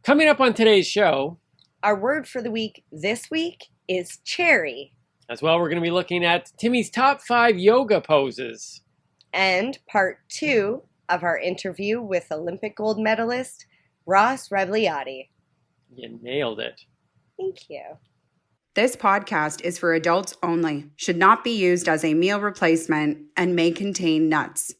Coming up on today's show, our word for the week this week is cherry. As well, we're going to be looking at Timmy's top 5 yoga poses. And part 2 of our interview with Olympic Gold Medalist Rebagliati. You nailed it. Thank you. This podcast is for adults only, should not be used as a meal replacement, and may contain nuts.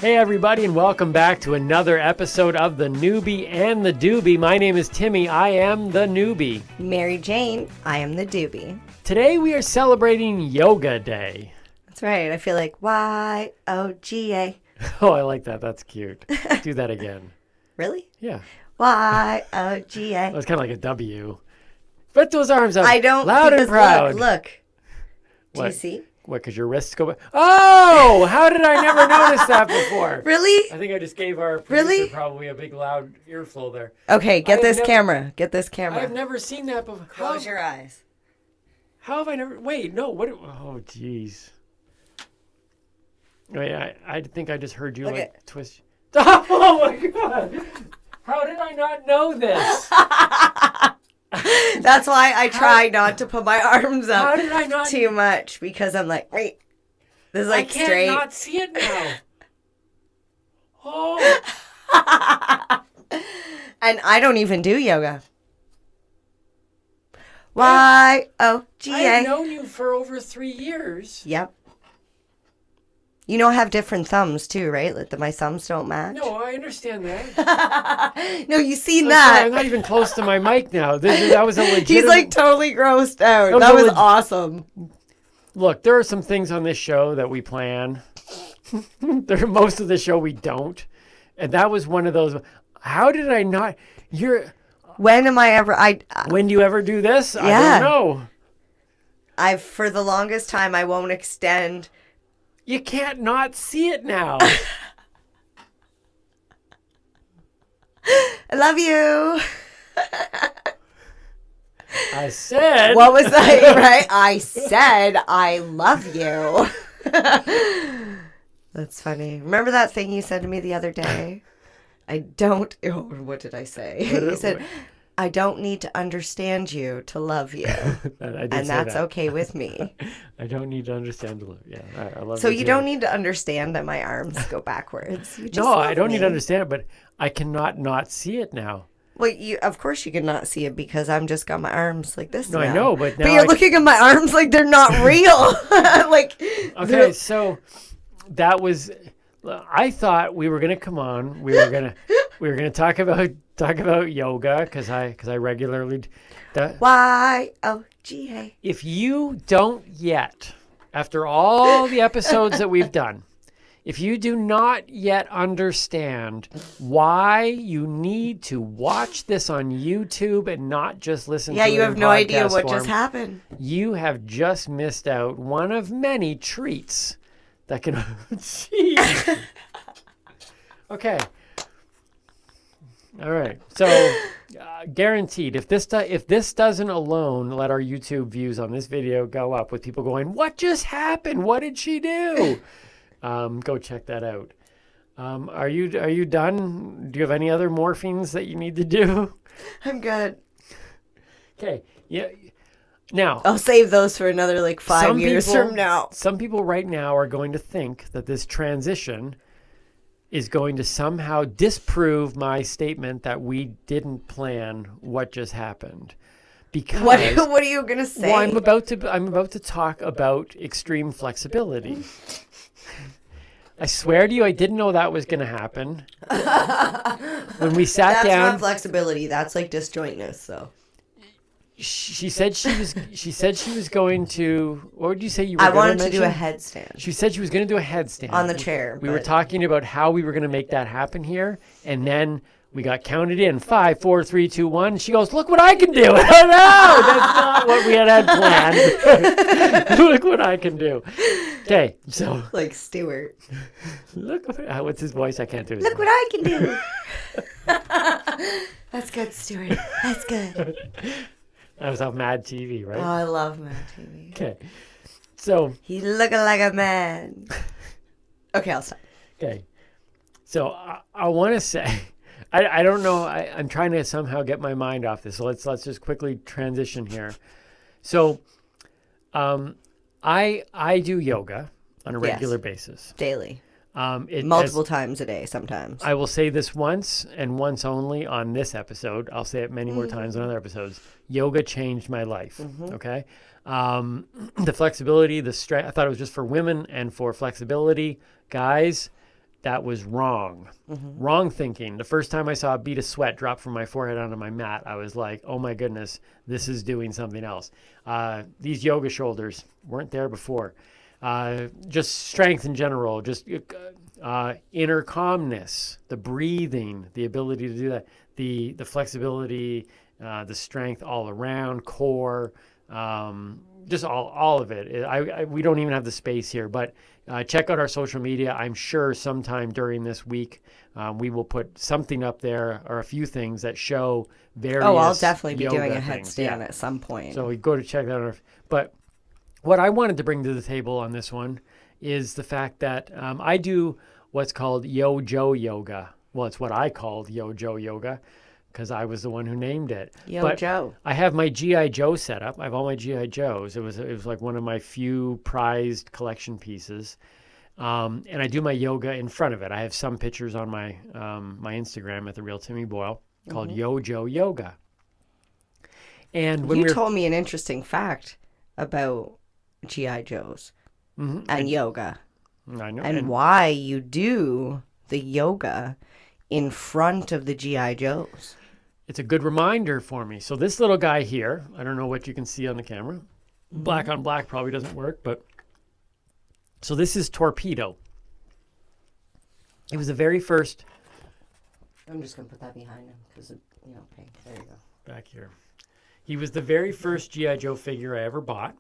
Hey everybody, and welcome back to another episode of the Noobie and The Doobie. My name is Timmy. I am the Noobie. Marijane, I am the Doobie. Today we are celebrating Yoga Day. That's right. I feel like Y-O-G-A. Oh, I like that. That's cute. Do that again. Really? Yeah. Y-O-G-A. Well, it's kind of like a W. Put those arms up. I don't. Loud and proud. Look. Do What? you see? What, because your wrists go back? Oh, how did I never notice that before? Really? I think I just gave our producer probably a big loud earful there. Okay, get this camera. Get this camera. I've never seen that before. Close your eyes. How have I never... Wait, no, what... Oh, jeez. Wait, I think I just heard you twist... Oh, my God. How did I not know this? That's why I try not to put my arms up How did I not... too much, because I'm like, wait, this is like straight. I can't not see it now. Oh. And I don't even do yoga. Y-O-G-A. I've known you for over 3 years. Yep. You know I have different thumbs too, right? Like my thumbs don't match. No, I understand that. No, you seen I'm that. sorry, I'm not even close to my mic now. That was a legit. He's like totally grossed out. That was awesome. Look, there are some things on this show that we plan. Most of the show we don't. And that was one of those. How did I not? When am I ever? When do you ever do this? Yeah. I don't know. For the longest time, I won't extend. You can't not see it now. I love you. I said. What was that, right? I said I love you. That's funny. Remember that thing you said to me the other day? What did I say? You said, I don't need to understand you to love you. And that's okay with me. I don't need to understand to love. Yeah, I love. So you don't need to understand that my arms go backwards. No, I don't need to understand it, but I cannot not see it now. Well, of course you cannot see it because I'm just got my arms like this. No, now. I know, but now you're looking at my arms like they're not real. Okay, so that was. I thought we were gonna come on. We were gonna talk about yoga because I regularly. Y-O-G-A. If you don't yet, after all the episodes that we've done, if you do not yet understand why you need to watch this on YouTube and not just listen to it you have in no idea podcast what form, just happened. You have just missed out one of many treats that can... Jeez. Okay. All right. So, guaranteed, if this doesn't alone let our YouTube views on this video go up with people going, what just happened? What did she do? Go check that out. Are you done? Do you have any other morphines that you need to do? I'm good. Okay. Yeah. Now, I'll save those for another 5 years from now. Some people right now are going to think that this transition is going to somehow disprove my statement that we didn't plan what just happened. Because what are you going to say? Well, I'm about to talk about extreme flexibility. I swear to you, I didn't know that was going to happen. When we sat down, that's not flexibility. That's like disjointness. So she said she was going to. What would you say you were? I wanted to do a headstand. She said she was going to do a headstand on the chair. We were talking about how we were going to make that happen here, and then we got counted in 5, 4, 3, 2, 1. She goes, "Look what I can do!" Oh no, that's not what we had planned. Look what I can do. Okay, so like Stewart. Look, what's his voice? I can't do it. Look what I can do. That's good, Stewart. That's good. That was on Mad TV, right? Oh, I love Mad TV. Okay, so he's looking like a man. Okay, I'll stop. Okay, So I want to say, I don't know. I'm trying to somehow get my mind off this. So let's just quickly transition here. So, I do yoga on a regular basis. Daily. Multiple Multiple times a day sometimes. I will say this once and once only on this episode. I'll say it many more times on other episodes. Yoga changed my life. Okay. The flexibility, the strength, I thought it was just for women and for flexibility. Guys, that was wrong. Wrong thinking. The first time I saw a bead of sweat drop from my forehead onto my mat, I was like, oh my goodness, this is doing something else. These yoga shoulders weren't there before. Just strength in general, just inner calmness, the breathing, the ability to do that, the flexibility, the strength all around, core, just all of it. We don't even have the space here, but check out our social media. I'm sure sometime during this week we will put something up there or a few things that show various I'll definitely be yoga doing a things. headstand at some point. So we go to check that out. But what I wanted to bring to the table on this one is the fact that I do what's called GiJoe yoga. Well, it's what I called GiJoe yoga because I was the one who named it. GiJoe. I have my G.I. Joe set up. I have all my G.I. Joes. It was like one of my few prized collection pieces. And I do my yoga in front of it. I have some pictures on my my Instagram at The Real Timmy Boyle called GiJoe yoga. And when you told me an interesting fact about G.I. Joes and yoga. I know. And why you do the yoga in front of the G.I. Joes. It's a good reminder for me. So this little guy here, I don't know what you can see on the camera. Black on black probably doesn't work, but so this is Torpedo. It was the very first. I'm just going to put that behind him because, okay, there you go. Back here. He was the very first G.I. Joe figure I ever bought.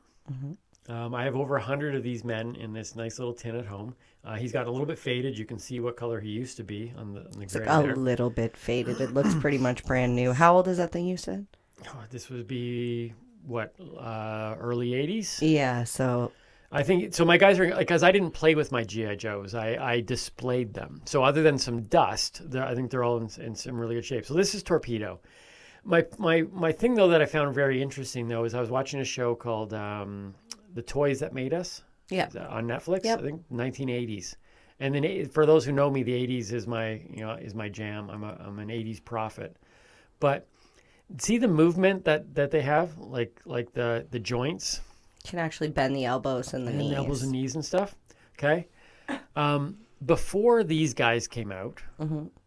I have over 100 of these men in this nice little tin at home. He's got a little bit faded. You can see what color he used to be on the It's gray like there. a little bit faded. It looks pretty much brand new. How old is that thing you said? Oh, this would be, early 80s? Yeah, so... I think, so my guys are, because I didn't play with my G.I. Joes. I displayed them. So other than some dust, I think they're all in some really good shape. So this is Torpedo. My thing, though, that I found very interesting, though, is I was watching a show called The Toys That Made Us on Netflix, I think 1980s. And then for those who know me, the 80s is my jam. I'm an 80s prophet. But see the movement that they have, like the joints? Can actually bend the elbows and the knees. The elbows and knees and stuff. Okay. Before these guys came out,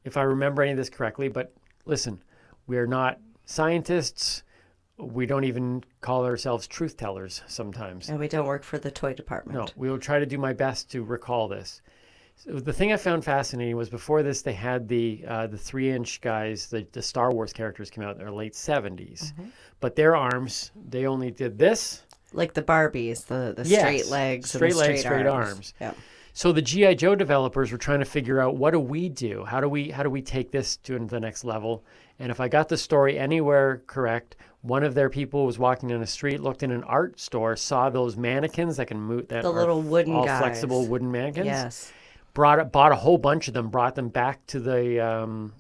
if I remember any of this correctly, but listen, we're not scientists. We don't even call ourselves truth tellers sometimes. And we don't work for the toy department. No, we will try to do my best to recall this. So the thing I found fascinating was before this, they had the 3-inch guys, the Star Wars characters came out in their late 70s. But their arms, they only did this. Like the Barbies, the straight legs, straight and the legs, straight arms. Yeah. So the G.I. Joe developers were trying to figure out, what do we do? How do we take this to the next level? And if I got the story anywhere correct, one of their people was walking down the street, looked in an art store, saw those mannequins that can move, that the little wooden all guys. Flexible wooden mannequins. Yes. Bought a whole bunch of them, brought them back to the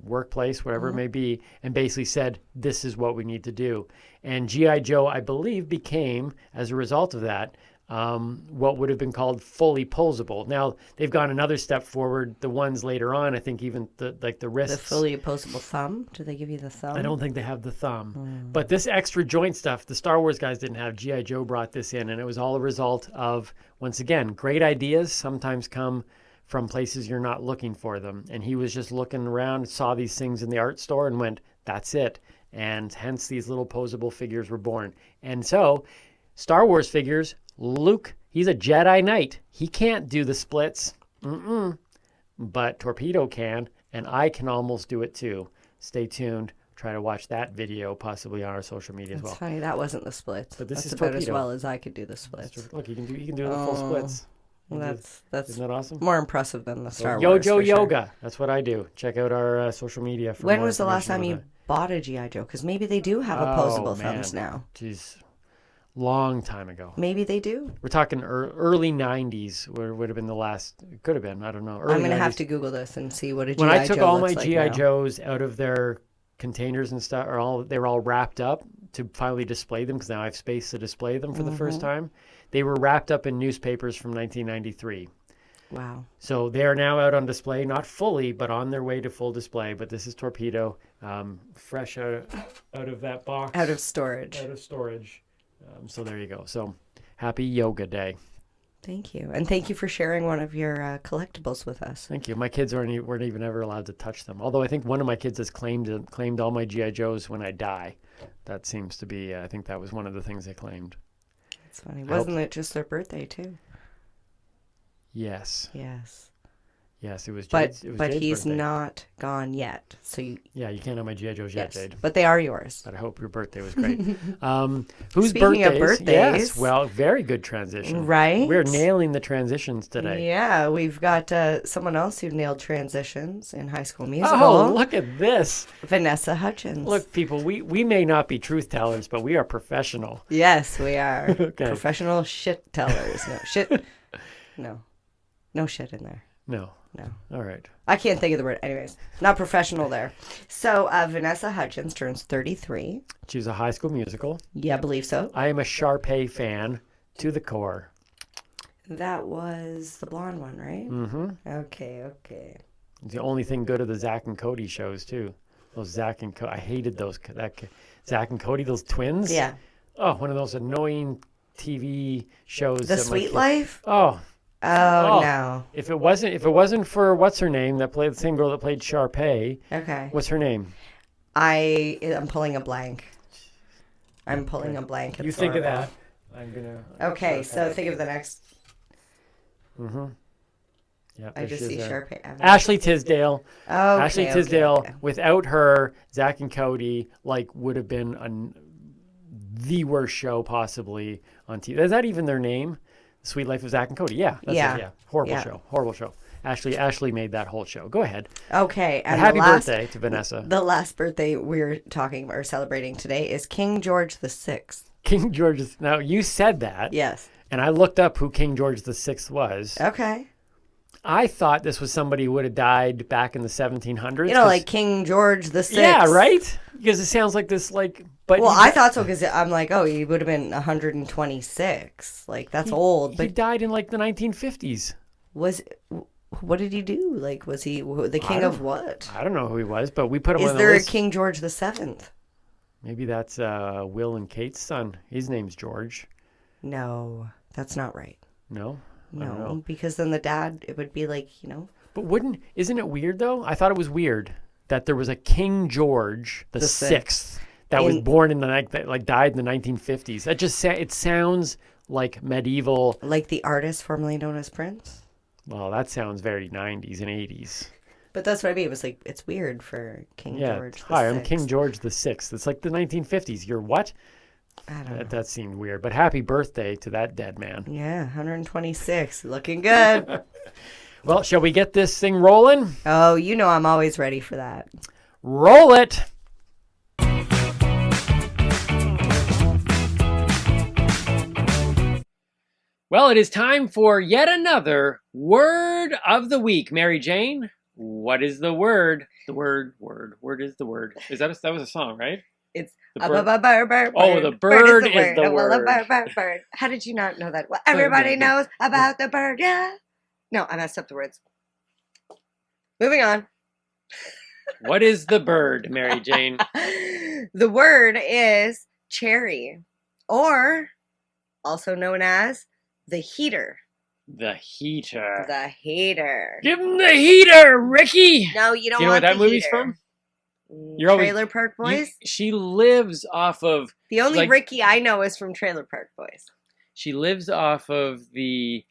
workplace, whatever it may be, and basically said, this is what we need to do. And G.I. Joe, I believe, became, as a result of that, what would have been called fully posable. Now, they've gone another step forward. The ones later on, I think even the wrists. The fully opposable thumb? Do they give you the thumb? I don't think they have the thumb. But this extra joint stuff, the Star Wars guys didn't have. G.I. Joe brought this in, and it was all a result of, once again, great ideas sometimes come from places you're not looking for them. And he was just looking around, saw these things in the art store and went, that's it. And hence these little posable figures were born. And so Star Wars figures, Luke, he's a Jedi Knight. He can't do the splits. But Torpedo can, and I can almost do it too. Stay tuned. Try to watch that video possibly on our social media as well. It's funny, that wasn't the splits. But this That's is about Torpedo. as well as I could do the splits. Look, you can do the full splits. That's Isn't that awesome? more impressive than the Star Wars. GiJoe for sure. yoga. That's what I do. Check out our social media. For When more was the last time information you bought a G.I. Joe? Because maybe they do have opposable man. thumbs now. Jeez, Long time ago. Maybe they do. We're talking early 90s, would have been the last. It could have been. I don't know. I'm going to have to Google this and see what a G.I. When Joe I took all my like G.I. now. Joes out of their containers and stuff, they were all wrapped up to finally display them, because now I have space to display them for the first time. They were wrapped up in newspapers from 1993. Wow. So they are now out on display, not fully, but on their way to full display. But this is Torpedo, fresh out of that box. Out of storage. Out of storage. So there you go. So happy Yoga Day. Thank you. And thank you for sharing one of your collectibles with us. Thank you. My kids weren't even ever allowed to touch them. Although I think one of my kids has claimed all my G.I. Joes when I die. That seems to be, I think that was one of the things they claimed. That's funny. Wasn't it just their birthday, too? Yes. Yes. Yes, it was But Jade's he's birthday. not gone yet. So you can't have my G.I. Joes yet, Jade. But they are yours. But I hope your birthday was great. Whose Speaking of birthdays. Yes, well, very good transition. Right? We're nailing the transitions today. Yeah, we've got someone else who nailed transitions in High School Musical. Oh, look at this. Vanessa Hudgens. Look, people, we may not be truth tellers, but we are professional. Yes, we are. Okay. Professional shit tellers. No, shit. No shit in there. No. All right. I can't think of the word. Anyways, not professional there. So Vanessa Hudgens turns 33. She's a High School Musical. Yeah, I believe so. I am a Sharpay fan to the core. That was the blonde one, right? Mm-hmm. Okay. It's the only thing good of the Zach and Cody shows, too. Those Zach and Cody. I hated those. Zach and Cody, those twins. Yeah. Oh, one of those annoying TV shows. The Sweet Life? Oh. Oh, no. If it wasn't for what's her name that played the same girl that played Sharpay. Okay. What's her name? I'm pulling a blank. I'm pulling a blank. You think of that. I'm gonna. Okay, so think of the next. Mm-hmm. Yeah. I just see Sharpay. Ashley Tisdale. Oh, Ashley Tisdale. Okay. Without her, Zach and Cody would have been the worst show possibly on TV. Is that even their name? Sweet Life of Zach and Cody. Yeah. Horrible show. Ashley made that whole show. Go ahead. Okay. And happy birthday to Vanessa. The last birthday we're celebrating today is King George VI. King George. Now, you said that. Yes. And I looked up who King George VI was. Okay. I thought this was somebody who would have died back in the 1700s. Like King George VI. Yeah, right? Because it sounds like this, but well, I thought so because I'm like, oh, he would have been 126. Like, that's old. But he died in the 1950s. What did he do? Like, was he the king of what? I don't know who he was, but we put him on the list. Is there a King George VII? Maybe that's Will and Kate's son. His name's George. No, that's not right. No? No, because then the dad, it would be like, But isn't it weird, though? I thought it was weird that there was a King George the Sixth that was born in died in the 1950s. That just it sounds like medieval. Like the artist formerly known as Prince? Well, that sounds very 90s and 80s. But that's what I mean. It was like, it's weird for King George the Hi, I'm Sixth. King George the Sixth. It's like the 1950s. You're what? I don't know. That seemed weird. But happy birthday to that dead man. Yeah, 126. Looking good. Well, shall we get this thing rolling? Oh, I'm always ready for that. Roll it. Well, it is time for yet another word of the week. Mary Jane, what is the word? The word is the word. That was a song, right? It's the bird. Oh, the bird is the word. Bird. How did you not know that? Well, everybody knows about the bird, yeah. No, I messed up the words. Moving on. What is the bird, Mary Jane? The word is cherry, or also known as the heater. The heater. The heater. Give him the heater, Ricky. No, you don't Do you know want what that the movie's heater. from? Trailer Park Boys? She lives off of... The only Ricky I know is from Trailer Park Boys. She lives off of the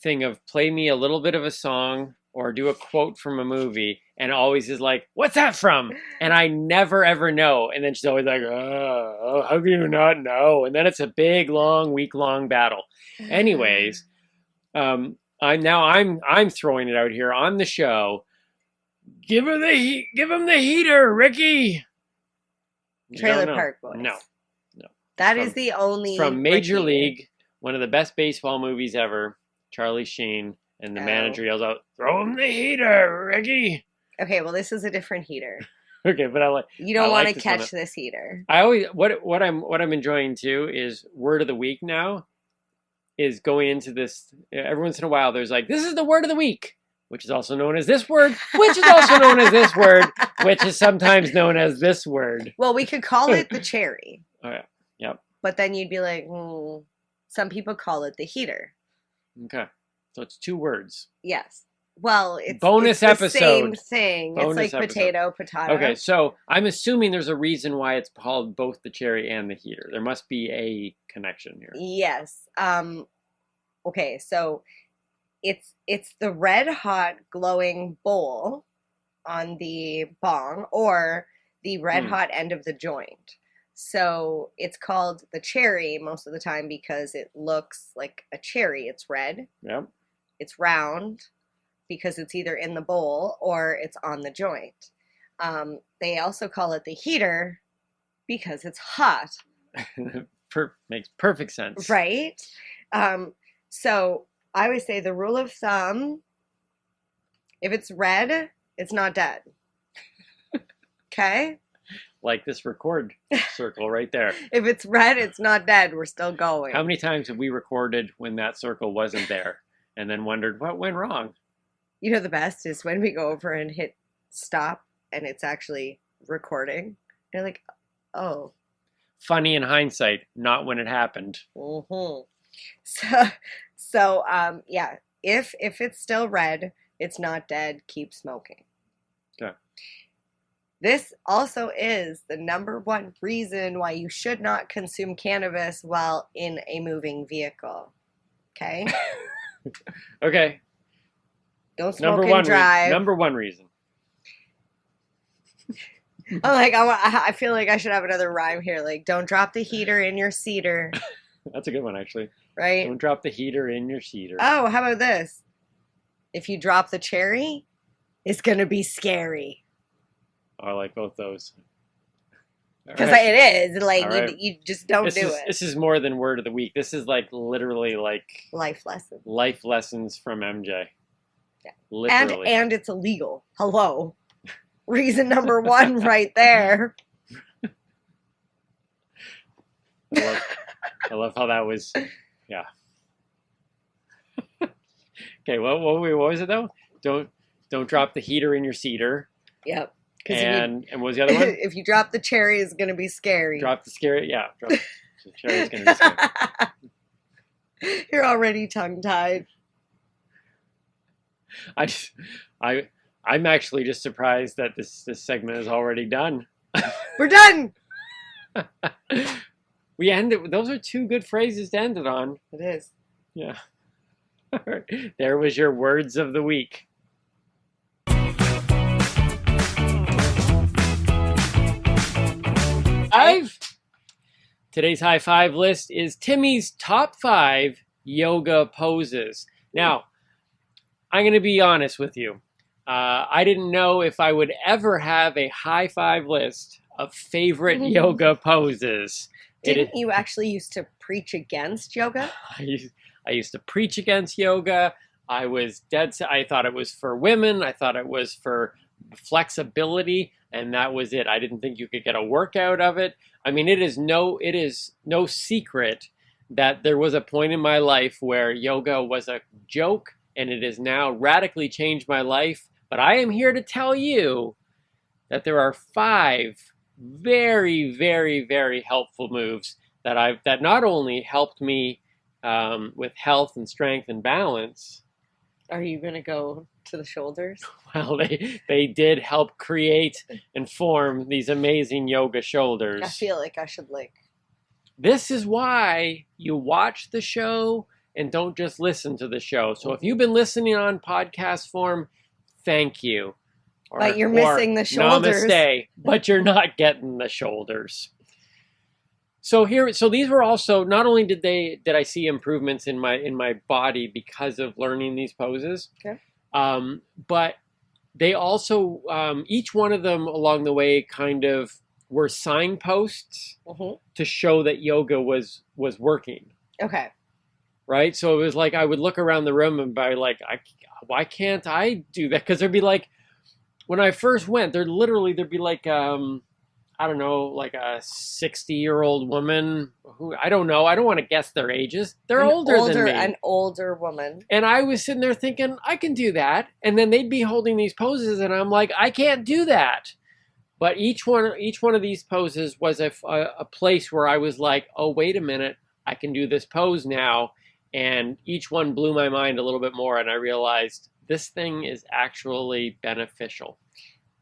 thing of play me a little bit of a song or do a quote from a movie, and always is like, what's that from? And I never, ever know. And then she's always like, oh, how can you not know? And then it's a big, long, week-long battle. Anyways, I'm throwing it out here on the show. Give him the heater, Ricky. Trailer Park Boys. No. That is the only from Major Ricky. League, one of the best baseball movies ever. Charlie Sheen, and the manager yells out, "Throw him the heater, Ricky." Okay, well, this is a different heater. Okay, but You don't want to this catch this heater. I always what I'm enjoying too is word of the week now. Is going into this every once in a while. There's like, this is the word of the week, which is also known as this word, which is also known as this word, which is sometimes known as this word. Well, we could call it the cherry. Oh yeah, yep. But then you'd be like, some people call it the heater. Okay, so it's 2 words. Yes. Well, it's bonus it's episode. The same thing. Bonus it's like episode. potato. Okay, so I'm assuming there's a reason why it's called both the cherry and the heater. There must be a connection here. Yes. Okay, so it's the red hot glowing bowl on the bong or the red hot end of the joint. So it's called the cherry most of the time because it looks like a cherry. It's red. Yep. It's round because it's either in the bowl or it's on the joint. They also call it the heater because it's hot. Makes perfect sense. Right? So I always say the rule of thumb, if it's red, it's not dead. Okay? Like this record circle right there. If it's red, it's not dead. We're still going. How many times have we recorded when that circle wasn't there and then wondered what went wrong? You know, the best is when we go over and hit stop and it's actually recording. You're like, oh. Funny in hindsight, not when it happened. Mm-hmm. So yeah, if it's still red, it's not dead, keep smoking. Okay. This also is the #1 reason why you should not consume cannabis while in a moving vehicle. Okay? Okay. Don't smoke and drive. #1 reason. I feel like I should have another rhyme here. Like, don't drop the heater in your cedar. That's a good one, actually. Right? Don't drop the heater in your cedar. Oh, how about this? If you drop the cherry, it's going to be scary. Oh, I like both those. Because it is. Like, right. you just don't do it. This is more than word of the week. This is like literally like... Life lesson. Life lessons from MJ. Yeah. Literally. And it's illegal. Hello. Reason #1 right there. I love how that was... Yeah. Okay, what was it though? Don't drop the heater in your cedar. Yep. And what was the other one? If you drop the cherry, it's going to be scary. Drop the scary, yeah. Drop the cherry is going to be scary. You're already tongue-tied. I'm actually just surprised that this segment is already done. We're done. We ended. Those are 2 good phrases to end it on. It is. Yeah. There was your words of the week. Today's high 5 list is Timmy's top 5 yoga poses. Now, I'm going to be honest with you. I didn't know if I would ever have a high 5 list of favorite yoga poses. Didn't you actually used to preach against yoga? I used to preach against yoga. I was I thought it was for women. I thought it was for flexibility, and that was it. I didn't think you could get a workout of it. I mean, it is no secret that there was a point in my life where yoga was a joke, and it has now radically changed my life. But I am here to tell you that there are 5 very, very, very helpful moves that not only helped me with health and strength and balance. Are you going to go to the shoulders? Well, they did help create and form these amazing yoga shoulders. I feel like I should This is why you watch the show and don't just listen to the show. So if you've been listening on podcast form, thank you. But you're missing the shoulders. Namaste, but you're not getting the shoulders. So these were also, not only did I see improvements in my body because of learning these poses, okay. But they also, each one of them along the way kind of were signposts Mm-hmm. to show that yoga was working. Okay. Right? So it was like I would look around the room and be like, why can't I do that? Because there'd be like, when I first went, there'd be like, I don't know, like a 60-year-old woman who, I don't know, I don't want to guess their ages. They're older than me. An older woman. And I was sitting there thinking, I can do that. And then they'd be holding these poses, and I'm like, I can't do that. But each one of these poses was a place where I was like, oh, wait a minute, I can do this pose now. And each one blew my mind a little bit more, and I realized this thing is actually beneficial.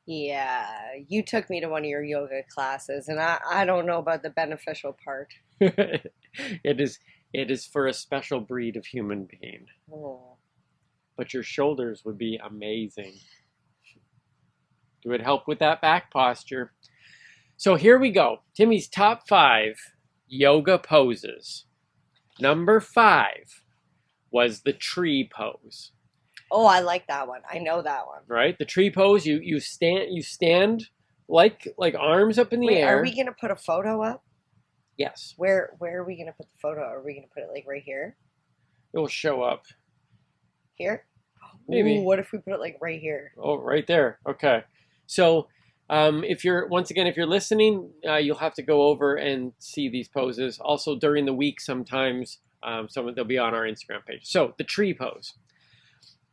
Yeah, you took me to one of your yoga classes, and I don't know about the beneficial part. It is for a special breed of human being. Oh. But your shoulders would be amazing. It would help with that back posture. So here we go. Timmy's top 5 yoga poses. Number 5 was the tree pose. Oh, I like that one. I know that one. Right? The tree pose, you stand like arms up in the air. Are we going to put a photo up? Yes. Where are we going to put the photo? Are we going to put it like right here? It will show up. Here? Maybe. Ooh, what if we put it like right here? Oh, right there. Okay. So if you're listening, you'll have to go over and see these poses. Also during the week, sometimes they'll be on our Instagram page. So the tree pose.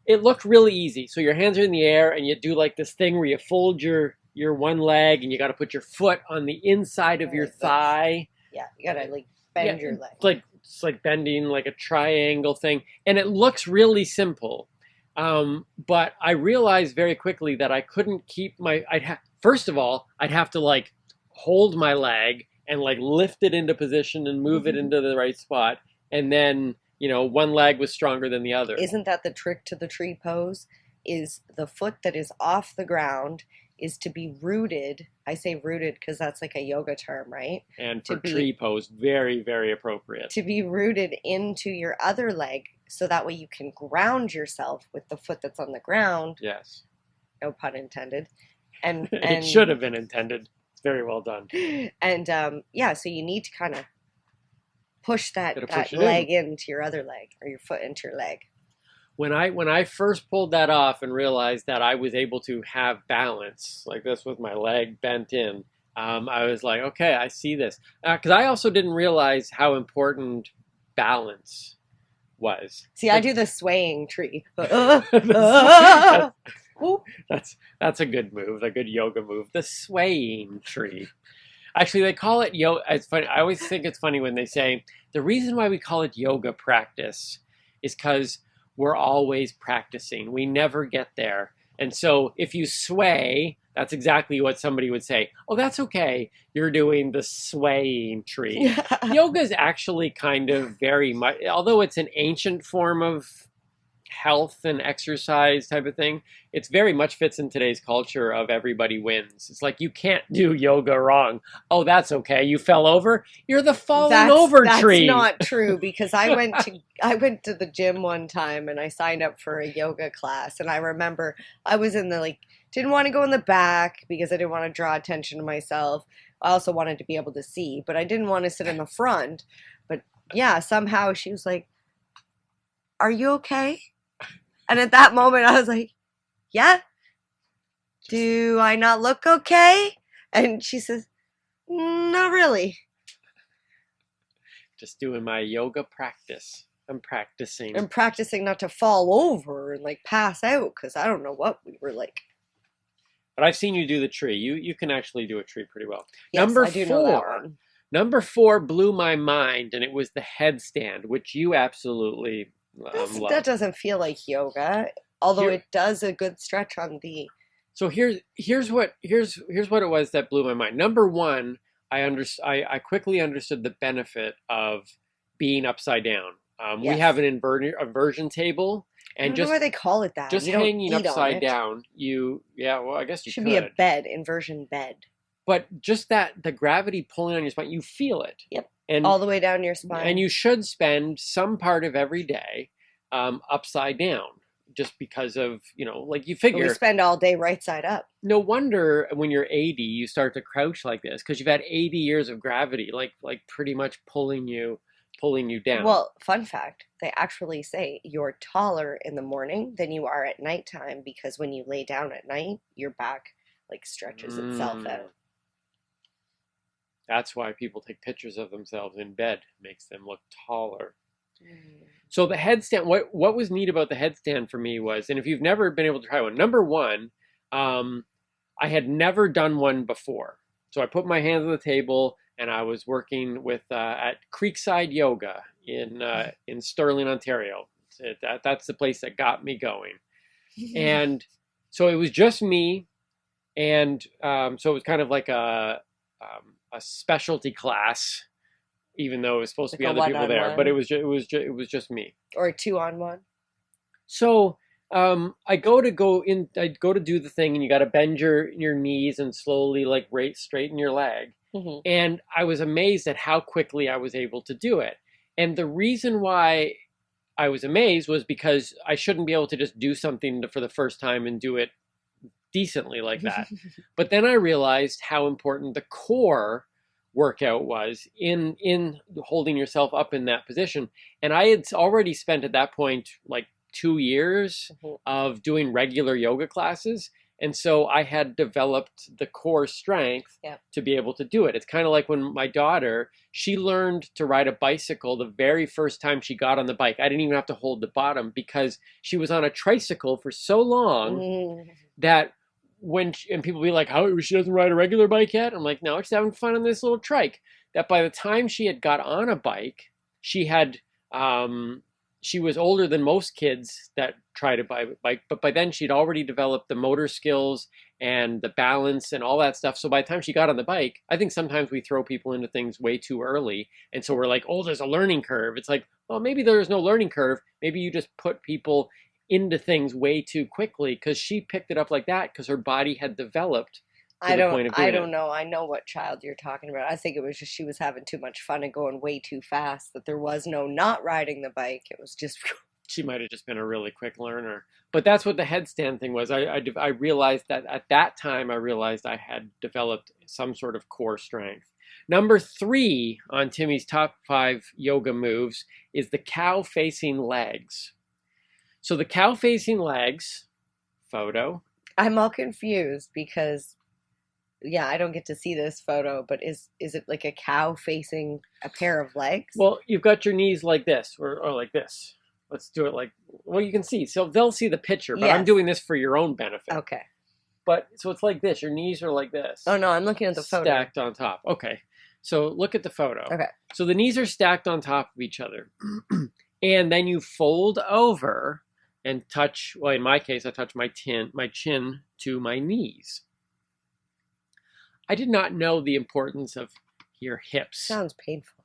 It looked really easy. So your hands are in the air and you do like this thing where you fold your one leg and you got to put your foot on the inside of your thigh. Yeah, you got to like bend your leg. It's like bending like a triangle thing. And it looks really simple. But I realized very quickly that I couldn't keep first of all, I'd have to like hold my leg and like lift it into position and move it into the right spot. And then, one leg was stronger than the other. Isn't that the trick to the tree pose? Is the foot that is off the ground is to be rooted. I say rooted because that's like a yoga term, right? And for tree pose, very, very appropriate. To be rooted into your other leg so that way you can ground yourself with the foot that's on the ground. Yes. No pun intended. And it should have been intended. It's very well done. And so you need to kind of push that leg into your other leg or your foot into your leg. When I first pulled that off and realized that I was able to have balance like this with my leg bent in, I was like, okay, I see this. Because I also didn't realize how important balance was. See, I do the swaying tree. That's a good move, a good yoga move. The swaying tree. Actually, they call it yoga. It's funny. I always think it's funny when they say the reason why we call it yoga practice is because we're always practicing. We never get there. And so if you sway, that's exactly what somebody would say. Oh, that's okay. You're doing the swaying tree. Yoga is actually kind of very much, although it's an ancient form of health and exercise type of thing, it's very much fits in today's culture of everybody wins. It's like you can't do yoga wrong. Oh, that's okay. You fell over. You're the falling over tree. That's not true because I went to the gym one time and I signed up for a yoga class and I remember I was in the didn't want to go in the back because I didn't want to draw attention to myself. I also wanted to be able to see, but I didn't want to sit in the front. But yeah, somehow she was like, "Are you okay?" And at that moment, I was like, yeah. Do I not look okay? And she says, not really. Just doing my yoga practice. I'm practicing. I'm practicing not to fall over and pass out because I don't know what we were like. But I've seen you do the tree. You can actually do a tree pretty well. Yes, I do know that one. Number 4 blew my mind, and it was the headstand, which you absolutely that doesn't feel like yoga, although it does a good stretch on the. So here's what it was that blew my mind. Number 1, I quickly understood the benefit of being upside down. Yes. We have an inversion table, and I don't know why they call it that. Just hanging upside down. I guess you should be a bed, inversion bed. But just the gravity pulling on your spine, you feel it. Yep. And all the way down your spine. And you should spend some part of every day upside down. just because of, like you But figure. we spend all day right side up. No wonder when you're 80, you start to crouch like this because you've had 80 years of gravity, like pretty much pulling you down. Well, fun fact, they actually say you're taller in the morning than you are at nighttime because when you lay down at night, your back like stretches itself out. That's why people take pictures of themselves in bed, makes them look taller. So the headstand, what was neat about the headstand for me was, and if you've never been able to try one, number one, I had never done one before. So I put my hands on the table and I was working with at Creekside Yoga in Sterling, Ontario. That's the place that got me going. And so it was just me, and so it was kind of like a specialty class, even though it was supposed to be other people there. But it was just me. Or a 2-on-1. So I go to do the thing, and you got to bend your knees and slowly like straighten your leg. Mm-hmm. And I was amazed at how quickly I was able to do it. And the reason why I was amazed was because I shouldn't be able to just do something for the first time and do it decently like that. But then I realized how important the core workout was in holding yourself up in that position. And I had already spent at that point like 2 years of doing regular yoga classes. And so I had developed the core strength to be able to do it. It's kind of like when my daughter, she learned to ride a bicycle the very first time she got on the bike. I didn't even have to hold the bottom because she was on a tricycle for so long that and people be like, how, she doesn't ride a regular bike yet? I'm like, no, she's having fun on this little trike. That by the time she had got on a bike, she had, she was older than most kids that try to buy a bike, but by then she'd already developed the motor skills and the balance and all that stuff. So by the time she got on the bike, I think sometimes we throw people into things way too early. And so we're like, oh, there's a learning curve. It's like, well, maybe there's no learning curve. Maybe you just put people into things way too quickly, because she picked it up like that because her body had developed. I don't know. I know what child you're talking about. I think it was just she was having too much fun and going way too fast, that there was no not riding the bike. It was just... She might have just been a really quick learner. But that's what the headstand thing was. I realized that at that time, I realized I had developed some sort of core strength. Number 3 on Timmy's top 5 yoga moves is the cow-facing legs. So the cow-facing legs, photo. I'm all confused because... Yeah, I don't get to see this photo, but is it like a cow facing a pair of legs? Well, you've got your knees like this, or like this. Let's do it like, well, you can see. So they'll see the picture, but yes. I'm doing this for your own benefit. Okay. But, so it's like this. Your knees are like this. Oh, no, I'm looking at the photo. Stacked on top. Okay. So look at the photo. Okay. So the knees are stacked on top of each other. And then you fold over and touch, well, in my case, I touch my chin to my knees. I did not know the importance of your hips. Sounds painful.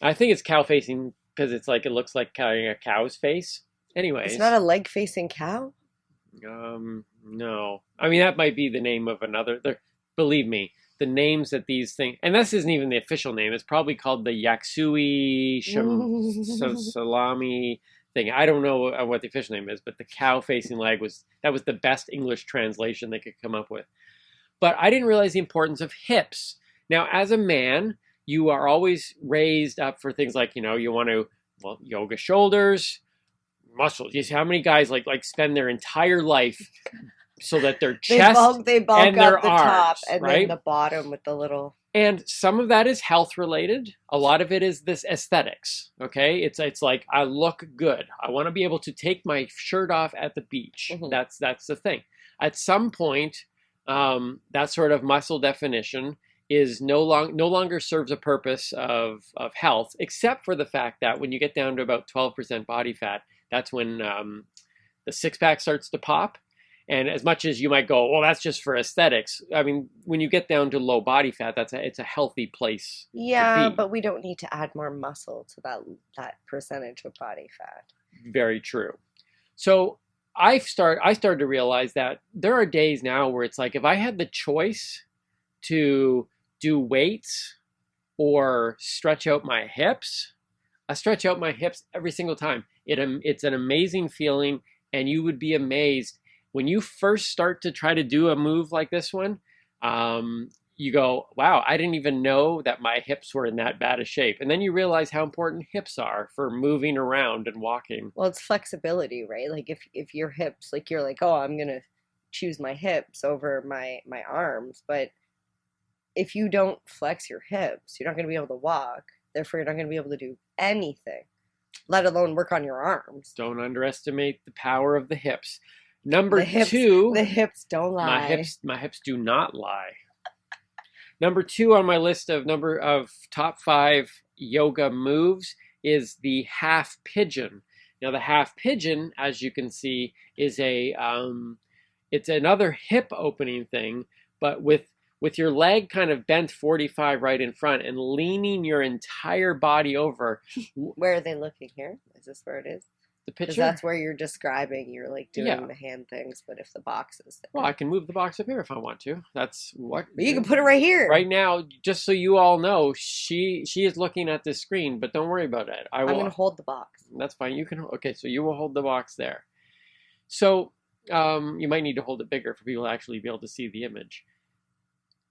I think it's cow facing because it's like, it looks like carrying a cow's face. Anyways. It's not a leg facing cow? No. I mean, that might be the name of another. Believe me, the names that these things, and this isn't even the official name. It's probably called the Yaksui Salami thing. I don't know what the official name is, but the cow facing leg was the best English translation they could come up with. But I didn't realize the importance of hips. Now, as a man, you are always raised up for things like, you want to, yoga shoulders, muscles. You see how many guys like spend their entire life so that their chest they bulk and their up the arms, top and right? then the bottom with the little... And some of that is health related. A lot of it is this aesthetics, okay? It's like, I look good. I want to be able to take my shirt off at the beach. Mm-hmm. That's the thing. At some point... that sort of muscle definition is no longer serves a purpose of health, except for the fact that when you get down to about 12% body fat, that's when the six-pack starts to pop. And as much as you might go, well, that's just for aesthetics. I mean, when you get down to low body fat, it's a healthy place. Yeah, but we don't need to add more muscle to that percentage of body fat. Very true. So I started to realize that there are days now where it's like, if I had the choice to do weights or stretch out my hips, I stretch out my hips every single time. It's an amazing feeling, and you would be amazed when you first start to try to do a move like this one. You go, wow, I didn't even know that my hips were in that bad a shape. And then you realize how important hips are for moving around and walking. Well, it's flexibility, right? Like if your hips, like you're like, oh, I'm going to choose my hips over my arms. But if you don't flex your hips, you're not going to be able to walk. Therefore, you're not going to be able to do anything, let alone work on your arms. Don't underestimate the power of the hips. Number two. The hips don't lie. My hips do not lie. Number two on my list of top 5 yoga moves is the half pigeon. Now the half pigeon, as you can see, is it's another hip opening thing, but with your leg kind of bent 45 right in front and leaning your entire body over. Where are they looking here? Is this where it is? The picture? Because that's where you're describing, you're like doing the hand things, but if the box is there. Well, I can move the box up here if I want to. That's what. But you can put it right here. Right now, just so you all know, she is looking at this screen, but don't worry about it. I'm going to hold the box. That's fine. You can. Okay, so you will hold the box there. So you might need to hold it bigger for people to actually be able to see the image.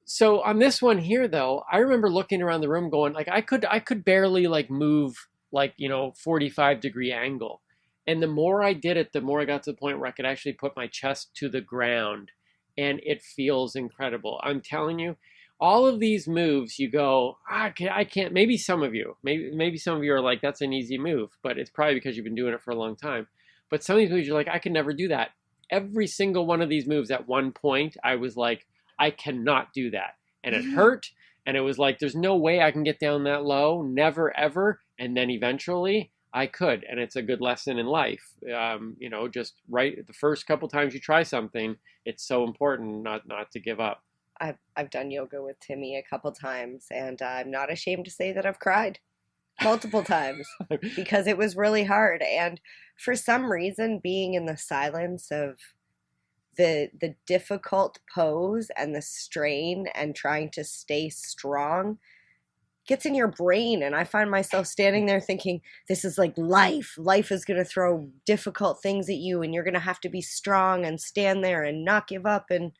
So on this one here, though, I remember looking around the room going, like, I could barely like move 45-degree angle. And the more I did it, the more I got to the point where I could actually put my chest to the ground, and it feels incredible. I'm telling you, all of these moves, you go, I can't. Maybe some of you are like, that's an easy move, but it's probably because you've been doing it for a long time. But some of these moves, you're like, I could never do that. Every single one of these moves, at one point, I was like, I cannot do that, and it hurt, and it was like, there's no way I can get down that low, never ever. And then eventually I could, and it's a good lesson in life. Just right the first couple times you try something, it's so important not to give up. I've done yoga with Timmy a couple times, and I'm not ashamed to say that I've cried multiple times because it was really hard. And for some reason, being in the silence of the difficult pose and the strain and trying to stay strong gets in your brain, and I find myself standing there thinking, this is like life. Life is going to throw difficult things at you, and you're going to have to be strong and stand there and not give up. And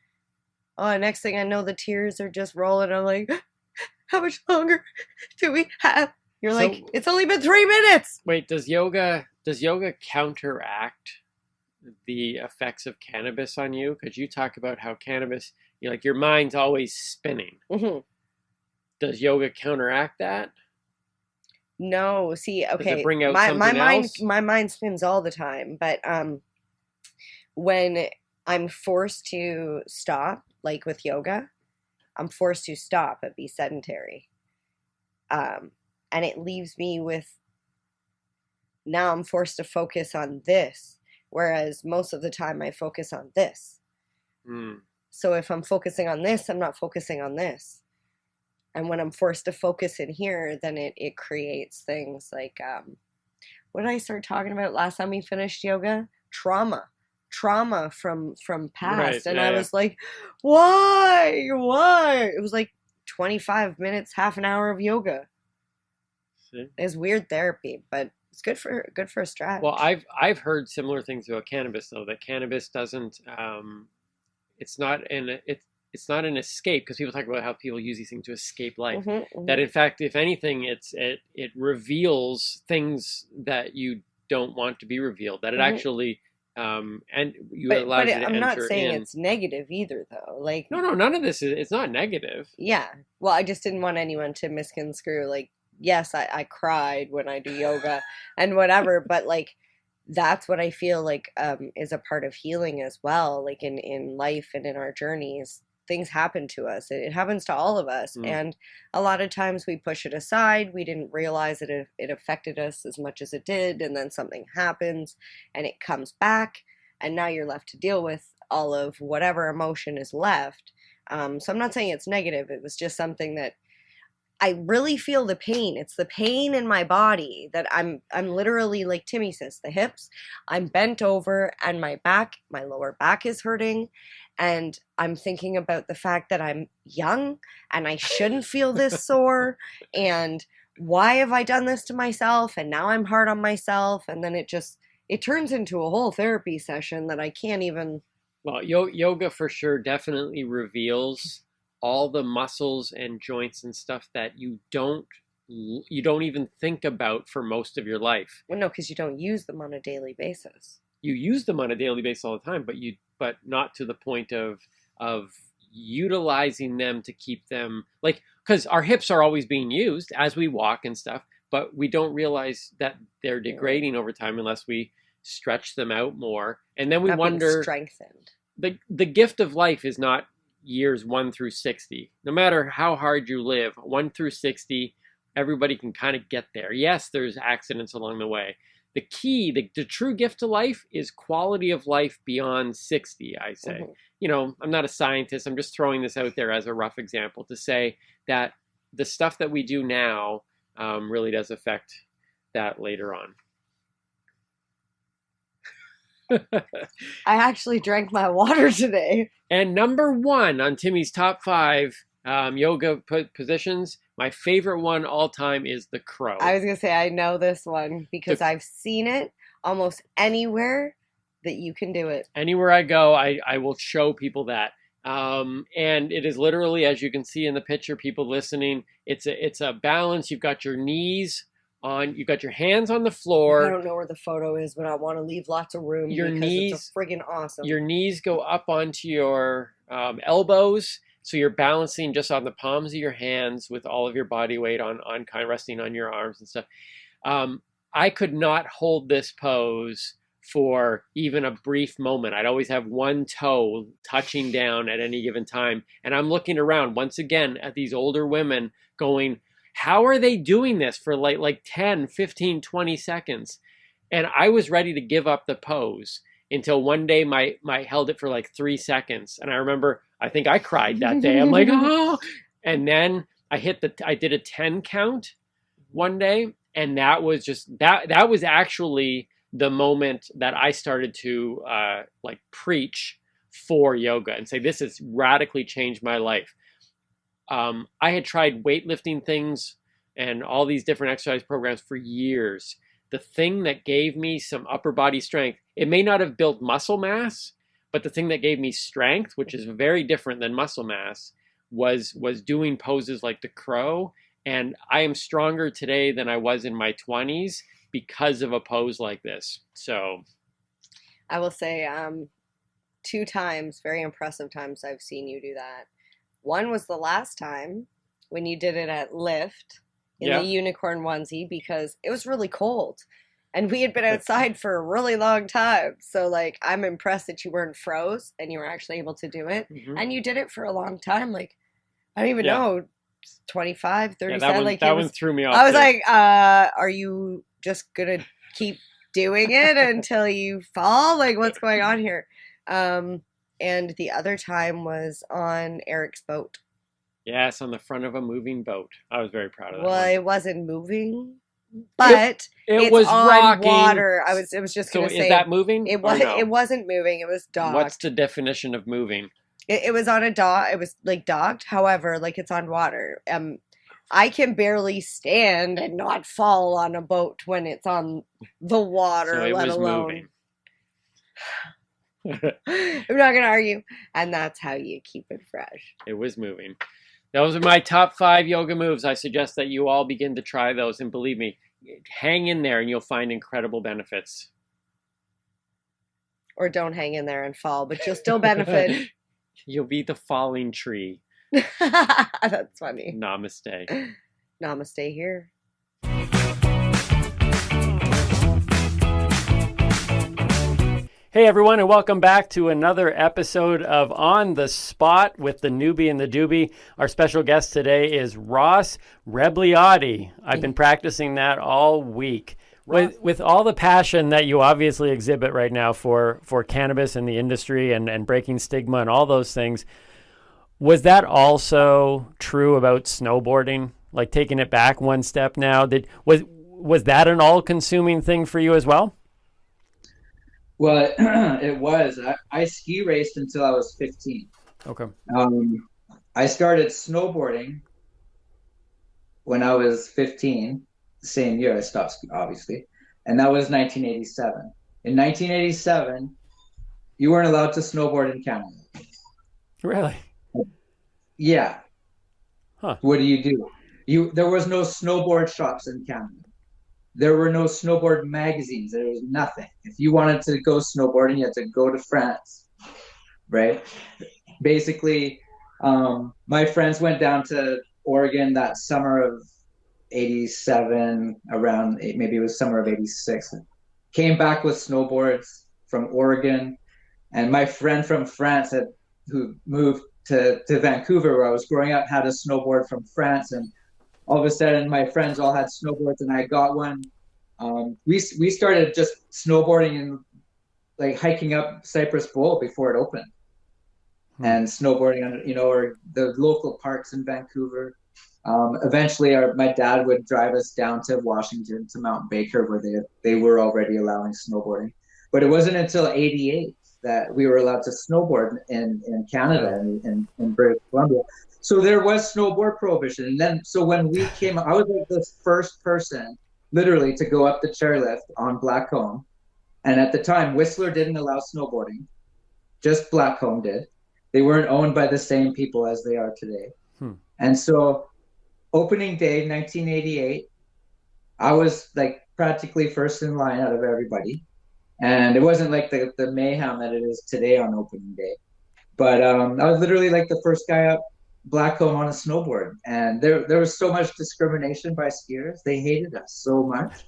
next thing I know, the tears are just rolling. I'm like, how much longer do we have? You're like, it's only been 3 minutes. Wait, does yoga counteract the effects of cannabis on you? Because you talk about how cannabis, your mind's always spinning. Mm-hmm. Does yoga counteract that? No. See, okay. Does it bring out something else? My mind spins all the time, but when I'm forced to stop, like with yoga, I'm forced to stop and be sedentary. And it leaves me with, now I'm forced to focus on this, whereas most of the time I focus on this. So if I'm focusing on this, I'm not focusing on this. And when I'm forced to focus in here, then it creates things like, what did I start talking about last time we finished yoga? Trauma from past. Right, and I was like, why? It was like 25 minutes, half an hour of yoga. See? It's weird therapy, but it's good for a stretch. Well, I've heard similar things about cannabis, though, that cannabis doesn't, it's not an escape, because people talk about how people use these things to escape life. Mm-hmm, mm-hmm. That in fact, if anything, it reveals things that you don't want to be revealed. That it actually allows you to enter. I'm not saying it's negative either, though. Like no, none of this it's not negative. Yeah. Well, I just didn't want anyone to misconstrue. Like, yes, I cried when I do yoga and whatever, but like, that's what I feel like is a part of healing as well. Like in life and in our journeys, things happen to us. It happens to all of us. And a lot of times we push it aside. We didn't realize that it affected us as much as it did. And then something happens and it comes back. And now you're left to deal with all of whatever emotion is left. So I'm not saying it's negative. It was just something that I really feel the pain. It's the pain in my body that I'm literally, like Timmy says, the hips, I'm bent over and my lower back is hurting. And I'm thinking about the fact that I'm young and I shouldn't feel this sore. And why have I done this to myself? And now I'm hard on myself. And then it it turns into a whole therapy session that I can't even. Well, yoga for sure definitely reveals all the muscles and joints and stuff that you don't even think about for most of your life. Well, no, because you don't use them on a daily basis. You use them on a daily basis all the time, but not to the point of utilizing them to keep them, like, because our hips are always being used as we walk and stuff, but we don't realize that they're degrading over time unless we stretch them out more. And then we wonder, strengthened. The gift of life is not years 1 through 60. No matter how hard you live, 1 through 60, everybody can kind of get there. Yes, there's accidents along the way. The key, the true gift to life is quality of life beyond 60, I say. Mm-hmm. You know, I'm not a scientist. I'm just throwing this out there as a rough example to say that the stuff that we do now really does affect that later on. I actually drank my water today. And number 1 on Timmy's top 5 yoga positions, my favorite one all time is the crow. I was going to say, I know this one because I've seen it almost anywhere that you can do it. Anywhere I go, I will show people that. And it is literally, as you can see in the picture, people listening, it's a balance. You've got your knees on, you've got your hands on the floor. I don't know where the photo is, but I want to leave lots of room your because knees, it's friggin' awesome. Your knees go up onto your elbows. So you're balancing just on the palms of your hands with all of your body weight on kind of resting on your arms and stuff. I could not hold this pose for even a brief moment. I'd always have one toe touching down at any given time. And I'm looking around once again at these older women going, how are they doing this for like 10, 15, 20 seconds? And I was ready to give up the pose until one day my held it for like 3 seconds. And I remember, I think I cried that day. I'm like, oh, and then I did a 10 count one day. And that was just, that was actually the moment that I started to like preach for yoga and say, this has radically changed my life. I had tried weightlifting things and all these different exercise programs for years. The thing that gave me some upper body strength, it may not have built muscle mass, but the thing that gave me strength, which is very different than muscle mass, was doing poses like the crow. And I am stronger today than I was in my 20s because of a pose like this. So I will say 2 times, very impressive times I've seen you do that. One was the last time when you did it at Lyft in the unicorn onesie because it was really cold. And we had been outside for a really long time. So, like, I'm impressed that you weren't froze and you were actually able to do it. Mm-hmm. And you did it for a long time. Like, I don't even know, 25, 30 seconds. That one threw me off. I was like, are you just going to keep doing it until you fall? Like, what's going on here? And the other time was on Eric's boat. Yes, on the front of a moving boat. I was very proud of that. Well, it wasn't moving, but it was on rocking. Water. I was just going to say. So is that moving? It was. No? It wasn't moving. It was docked. What's the definition of moving? It was on a dock. It was like docked. However, like it's on water. I can barely stand and not fall on a boat when it's on the water, so let alone. Moving. I'm not going to argue. And that's how you keep it fresh. It was moving. Those are my top 5 yoga moves. I suggest that you all begin to try those. And believe me, hang in there and you'll find incredible benefits. Or don't hang in there and fall, but you'll still benefit. You'll be the falling tree. That's funny. Namaste. Namaste here. Hey everyone, and welcome back to another episode of On the Spot with the Noobie and the Doobie. Our special guest today is Ross Rebagliati. I've been practicing that all week. With all the passion that you obviously exhibit right now for cannabis and the industry and breaking stigma and all those things, was that also true about snowboarding? Like taking it back one step now? Was that an all-consuming thing for you as well? Well, it was. I ski raced until I was 15. Okay. I started snowboarding when I was 15, the same year I stopped skiing, obviously. And that was 1987. in 1987, you weren't allowed to snowboard in Canada. Really? Yeah. Huh. What do? There was no snowboard shops in Canada. There were no snowboard magazines. There was nothing. If you wanted to go snowboarding, you had to go to France, right? Basically, my friends went down to Oregon that summer of 87, around maybe it was summer of 86. Came back with snowboards from Oregon. And my friend from France who moved to Vancouver, where I was growing up, had a snowboard from France. And all of a sudden, my friends all had snowboards, and I got one. We started just snowboarding and like hiking up Cypress Bowl before it opened, and snowboarding on, or the local parks in Vancouver. Eventually, my dad would drive us down to Washington to Mount Baker, where they were already allowing snowboarding. But it wasn't until '88 that we were allowed to snowboard in Canada and in British Columbia. So there was snowboard prohibition. And then, so when we came, I was like the first person literally to go up the chairlift on Blackcomb. And at the time, Whistler didn't allow snowboarding. Just Blackcomb did. They weren't owned by the same people as they are today. And so opening day, 1988, I was like practically first in line out of everybody. And it wasn't like the mayhem that it is today on opening day. But I was literally like the first guy up Blackcomb on a snowboard. And there was so much discrimination by skiers. They hated us so much.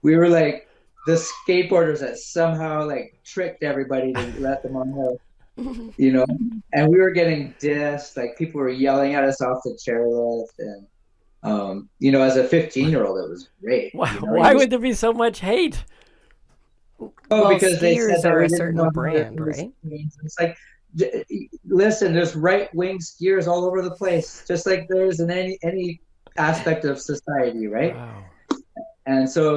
We were like the skateboarders that somehow like tricked everybody to let them on the, and we were getting dissed. Like people were yelling at us off the chairlift. And, as a 15-year-old, it was great. Why would there be so much hate? Because they said are a certain brand, right? It's like, listen, there's right-wing skiers all over the place, just like there is in any aspect of society, right? Wow. And so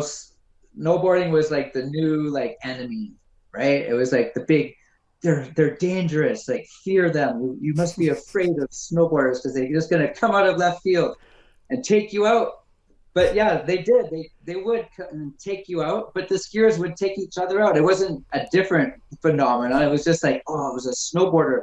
snowboarding was like the new like enemy, right? It was like the big, they're dangerous, like fear them. You must be afraid of snowboarders because they're just gonna come out of left field and take you out. But yeah, they did. They would take you out, but the skiers would take each other out. It wasn't a different phenomenon. It was just like, oh, it was a snowboarder,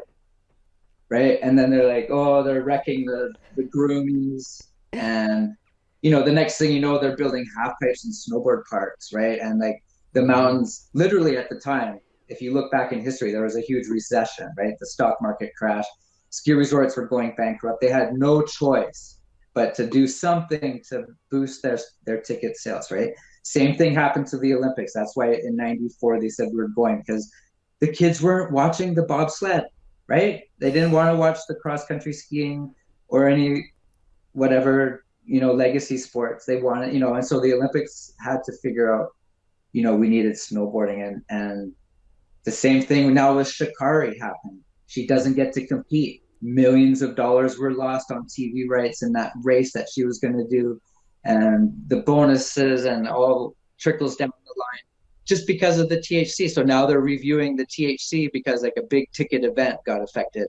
right? And then they're like, oh, they're wrecking the groomies. And, the next thing you know, they're building half pipes and snowboard parks, right? And like the mountains, literally at the time, if you look back in history, there was a huge recession, right? The stock market crashed. Ski resorts were going bankrupt. They had no choice but to do something to boost their ticket sales, right? Same thing happened to the Olympics. That's why in '94 they said we were going, because the kids weren't watching the bobsled, right? They didn't want to watch the cross-country skiing or any whatever, legacy sports. They wanted, and so the Olympics had to figure out, we needed snowboarding. And the same thing now with Sha'Carri happened. She doesn't get to compete. Millions of dollars were lost on TV rights in that race that she was going to do, and the bonuses and all trickles down the line just because of the THC. So now they're reviewing the THC because like a big ticket event got affected,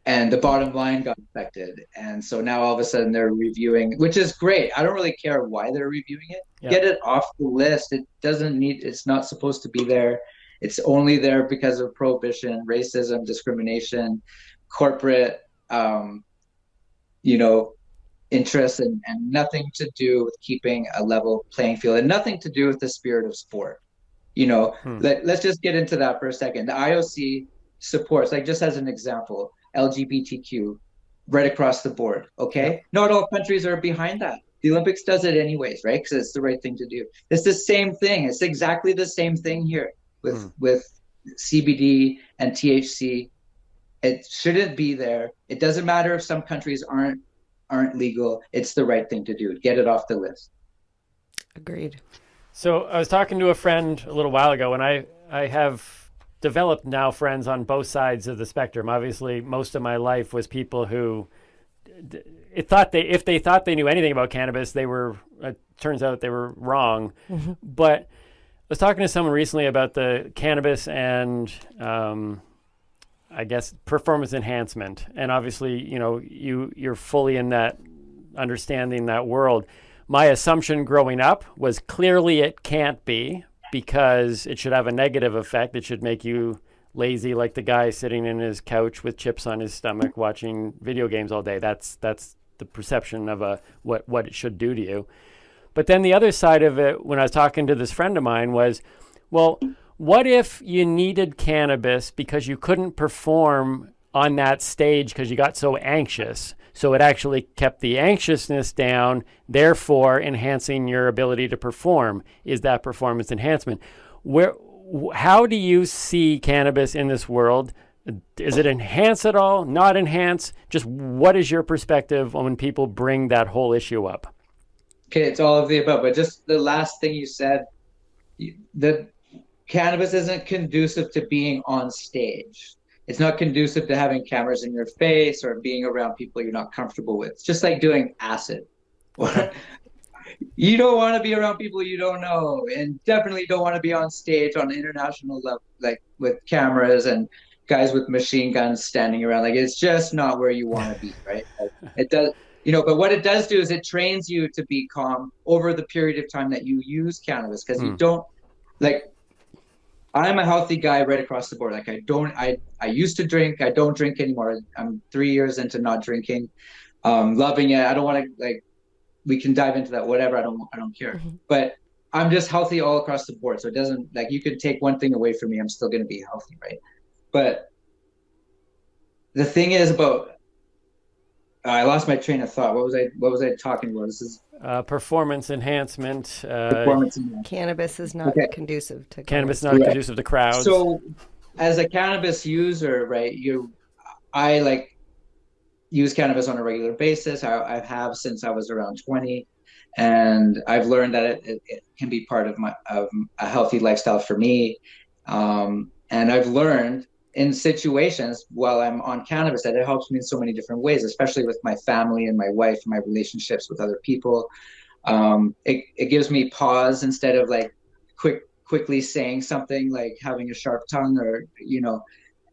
and the bottom line got affected. And so now all of a sudden they're reviewing, which is great. I don't really care why they're reviewing it. Yep. Get it off the list. It's not supposed to be there. It's only there because of prohibition, racism, discrimination, corporate, interests, and nothing to do with keeping a level playing field, and nothing to do with the spirit of sport. Let's just get into that for a second. The IOC supports, like just as an example, LGBTQ right across the board. Okay, not all countries are behind that. The Olympics does it anyways, right? Because it's the right thing to do. It's the same thing. It's exactly the same thing here. With CBD and THC, it shouldn't be there. It doesn't matter if some countries aren't legal. It's the right thing to do. Get it off the list. Agreed. So I was talking to a friend a little while ago, and I have developed now friends on both sides of the spectrum. Obviously, most of my life was people who if they thought they knew anything about cannabis, they were. Turns out they were wrong, but. I was talking to someone recently about the cannabis and I guess performance enhancement, and obviously you're fully in that, understanding that world. my assumption growing up was clearly it can't be, because it should have a negative effect. It should make you lazy, like the guy sitting in his couch with chips on his stomach watching video games all day. That's the perception of what it should do to you. But then the other side of it, when I was talking to this friend of mine, was, well, what if you needed cannabis because you couldn't perform on that stage because you got so anxious? So it actually kept the anxiousness down, therefore enhancing your ability to perform. Is that performance enhancement? How do you see cannabis in this world? Is it enhance at all? Not enhance? Just what is your perspective on when people bring that whole issue up? Okay, it's all of the above, but just the last thing you said, the cannabis isn't conducive to being on stage. It's not conducive to having cameras in your face or being around people you're not comfortable with. It's just like doing acid. You don't want to be around people you don't know, and definitely don't want to be on stage on an international level, like with cameras and guys with machine guns standing around. Like, it's just not where you want to be, right? Like, it does, but what it does do is it trains you to be calm over the period of time that you use cannabis, because you don't, like, I'm a healthy guy right across the board. Like, I used to drink. I don't drink anymore. I'm 3 years into not drinking, loving it. I don't want to, like, we can dive into that, whatever. I don't care. Mm-hmm. But I'm just healthy all across the board. So it doesn't, like, you could take one thing away from me, I'm still going to be healthy, right? But the thing is about, I lost my train of thought. What was I talking about? This is performance enhancement. Cannabis is not conducive to cannabis. Not conducive to crowds. So, as a cannabis user, right? I like use cannabis on a regular basis. I have since I was around 20, and I've learned that it can be part of a healthy lifestyle for me. And I've learned in situations while I'm on cannabis that it helps me in so many different ways, especially with my family and my wife and my relationships with other people. It gives me pause instead of like quickly saying something, like having a sharp tongue, or,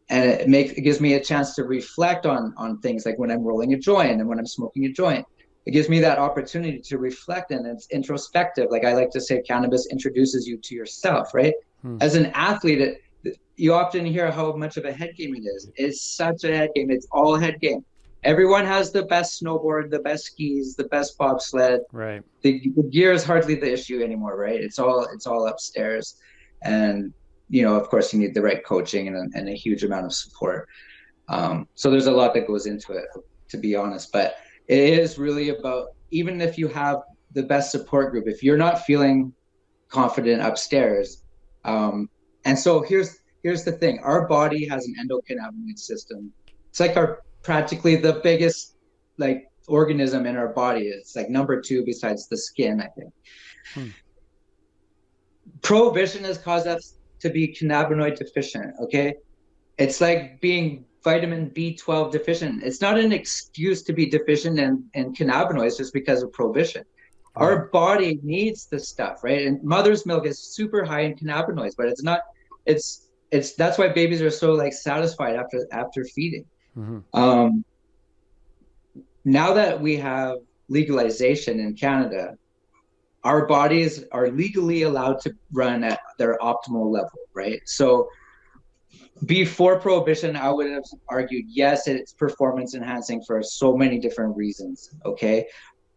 and it gives me a chance to reflect on things, like when I'm rolling a joint and when I'm smoking a joint. It gives me that opportunity to reflect, and it's introspective. Like, I like to say, cannabis introduces you to yourself, right? As an athlete, you often hear how much of a head game it is. It's such a head game. It's all head game. Everyone has the best snowboard, the best skis, the best bobsled. Right. The gear is hardly the issue anymore, right? It's all upstairs. And, of course, you need the right coaching and a huge amount of support. So there's a lot that goes into it, to be honest. But it is really about, even if you have the best support group, if you're not feeling confident upstairs. And so here's the thing. Our body has an endocannabinoid system. It's like practically the biggest, like, organism in our body. It's like number 2 besides the skin, I think. Prohibition has caused us to be cannabinoid deficient, okay? It's like being vitamin B12 deficient. It's not an excuse to be deficient in cannabinoids just because of prohibition. Our body needs this stuff, right? And mother's milk is super high in cannabinoids, but it's not, it's that's why babies are so, like, satisfied after feeding. Mm-hmm. Now that we have legalization in Canada, our bodies are legally allowed to run at their optimal level, right? So before prohibition, I would have argued, yes, it's performance enhancing for so many different reasons, okay?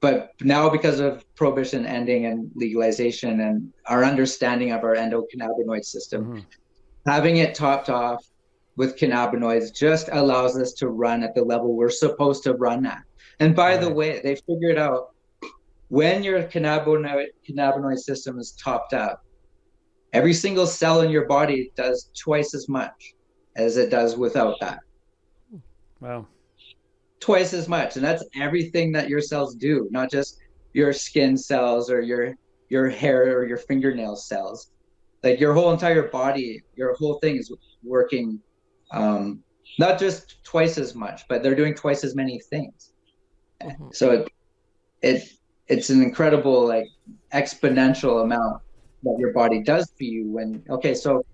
But now, because of prohibition ending and legalization and our understanding of our endocannabinoid system, having it topped off with cannabinoids just allows us to run at the level we're supposed to run at. And by the way, they figured out when your cannabinoid system is topped up, every single cell in your body does twice as much as it does without that. Wow. Twice as much. And that's everything that your cells do, not just your skin cells or your hair or your fingernail cells. Like, your whole entire body, your whole thing is working, not just twice as much, but they're doing twice as many things. So it's an incredible, like, exponential amount that your body does for you. So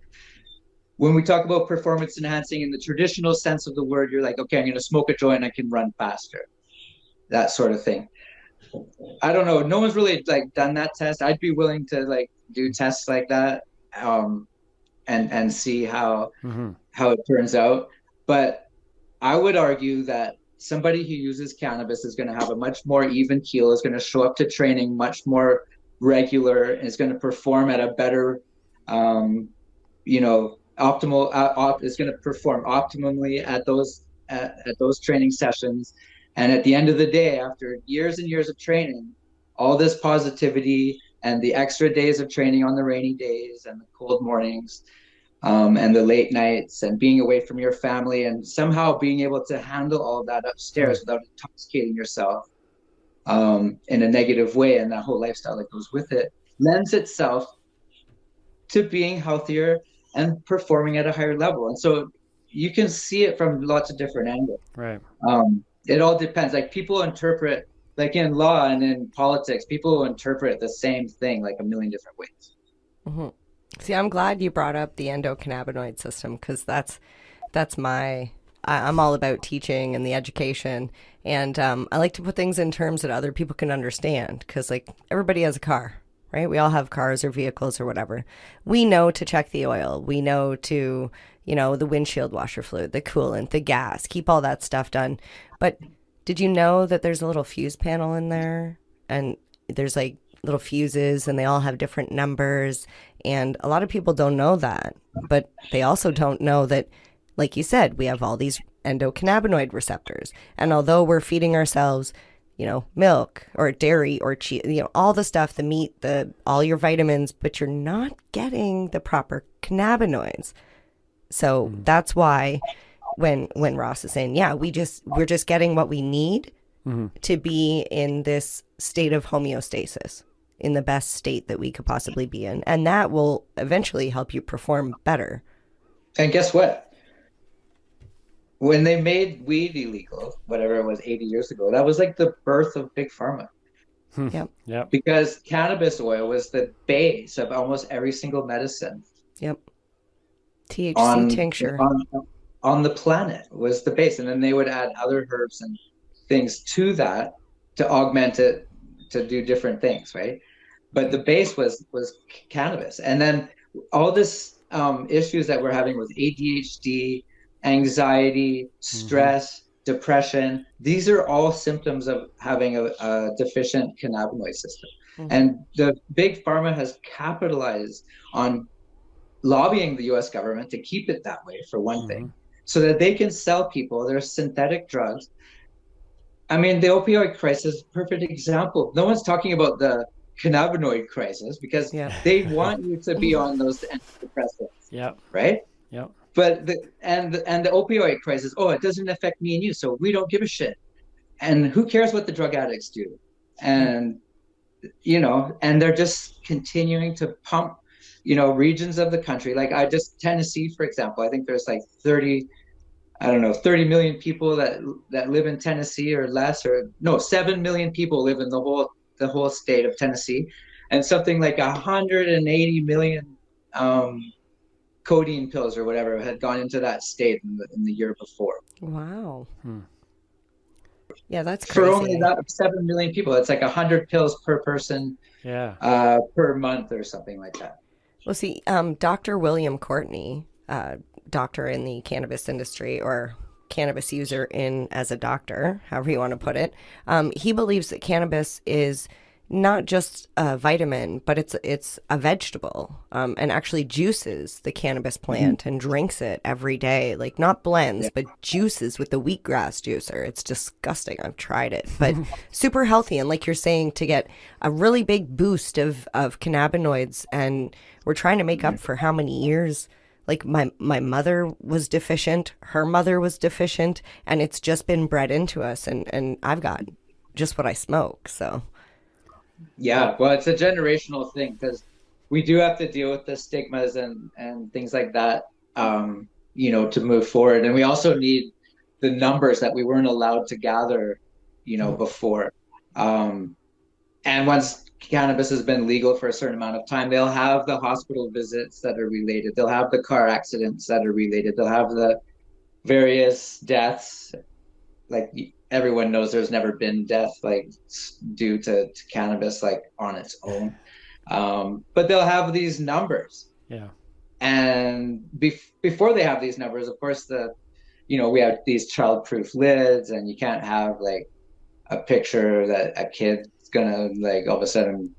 when we talk about performance enhancing in the traditional sense of the word, you're like, okay, I'm going to smoke a joint, I can run faster, that sort of thing. I don't know. No one's really like done that test. I'd be willing to like do tests like that, and see how it turns out. But I would argue that somebody who uses cannabis is going to have a much more even keel, is going to show up to training much more regular, and is going to perform at a better, optimal. Is going to perform optimally at those training sessions. And at the end of the day, after years and years of training, all this positivity and the extra days of training on the rainy days and the cold mornings, and the late nights and being away from your family, and somehow being able to handle all of that upstairs without intoxicating yourself, in a negative way, and that whole lifestyle that goes with it, lends itself to being healthier and performing at a higher level. And so you can see it from lots of different angles. Right. It all depends. Like people interpret, like in law and in politics, people interpret the same thing like a million different ways. Mm-hmm. See, I'm glad you brought up the endocannabinoid system, because that's I'm all about teaching and the education, and I like to put things in terms that other people can understand, because like everybody has a car, right? We all have cars or vehicles or whatever. We know to check the oil. We know to, the windshield washer fluid, the coolant, the gas, keep all that stuff done. But did you know that there's a little fuse panel in there, and there's like little fuses, and they all have different numbers, and a lot of people don't know that. But they also don't know that, like you said, we have all these endocannabinoid receptors, and although we're feeding ourselves milk or dairy or cheese, all the stuff, the meat, all your vitamins, but you're not getting the proper cannabinoids. So that's why when Ross is saying, yeah, we're just getting what we need to be in this state of homeostasis, in the best state that we could possibly be in. And that will eventually help you perform better. And guess what? When they made weed illegal, whatever it was, 80 years ago, that was like the birth of Big Pharma. Yep. Yep. Because cannabis oil was the base of almost every single medicine. Yep. THC tincture. On the planet was the base. And then they would add other herbs and things to that to augment it, to do different things, right? But the base was cannabis. And then all this issues that we're having with ADHD, anxiety, stress, depression, these are all symptoms of having a deficient cannabinoid system. And the big pharma has capitalized on lobbying the US government to keep it that way, for one thing, so that they can sell people their synthetic drugs. I mean, the opioid crisis is a perfect example. No one's talking about the cannabinoid crisis because they want you to be on those antidepressants, right? Yep. But the opioid crisis, it doesn't affect me and you, so we don't give a shit. And who cares what the drug addicts do? And and they're just continuing to pump, regions of the country. Like Tennessee, for example, I think there's like 30 million people that live in Tennessee, or less, or no, 7 million people live in the whole state of Tennessee, and something like 180 million codeine pills or whatever had gone into that state in the year before. Wow. Yeah, that's crazy. For only that 7 million people, it's like 100 pills per person per month or something like that. Well, see, Dr. William Courtney, doctor in the cannabis industry, or cannabis user as a doctor, however you want to put it, he believes that cannabis is not just a vitamin, but it's a vegetable, and actually juices the cannabis plant and drinks it every day. Like not blends, but juices with the wheatgrass juicer. It's disgusting. I've tried it, but super healthy. And like you're saying, to get a really big boost of cannabinoids, and we're trying to make up for how many years. Like my mother was deficient, her mother was deficient, and it's just been bred into us. And I've got just what I smoke, so. Yeah, well, it's a generational thing, because we do have to deal with the stigmas and things like that, to move forward. And we also need the numbers that we weren't allowed to gather, before. And once cannabis has been legal for a certain amount of time, they'll have the hospital visits that are related. They'll have the car accidents that are related. They'll have the various deaths everyone knows there's never been death like due to cannabis like on its own. But they'll have these numbers. Yeah. And before they have these numbers, of course, we have these child-proof lids, and you can't have like a picture that a kid's gonna like all of a sudden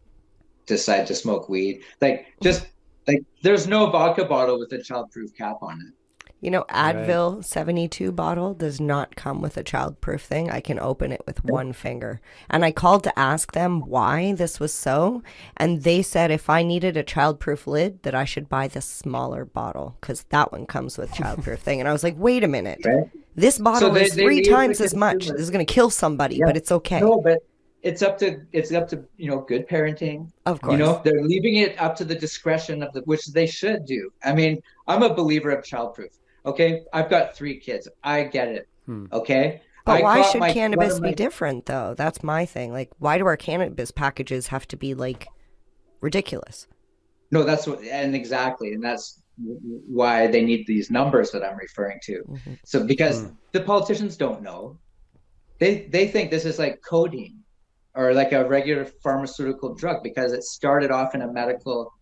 decide to smoke weed. There's no vodka bottle with a child-proof cap on it. Advil 72 bottle does not come with a childproof thing. I can open it with one finger. And I called to ask them why this was so. And they said if I needed a childproof lid, that I should buy the smaller bottle because that one comes with childproof thing. And I was like, wait a minute. Right? This bottle is three times as much. consumer. This is going to kill somebody, but it's okay. No, but it's up to good parenting. Of course. They're leaving it up to the discretion of which they should do. I mean, I'm a believer of childproof. Okay, I've got 3 kids. I get it. Okay, but why should cannabis be different though? That's my thing. Like, why do our cannabis packages have to be like ridiculous? No, that's exactly, and that's why they need these numbers that I'm referring to. Mm-hmm. So because the politicians don't know, they think this is like codeine or like a regular pharmaceutical drug because it started off in a medical.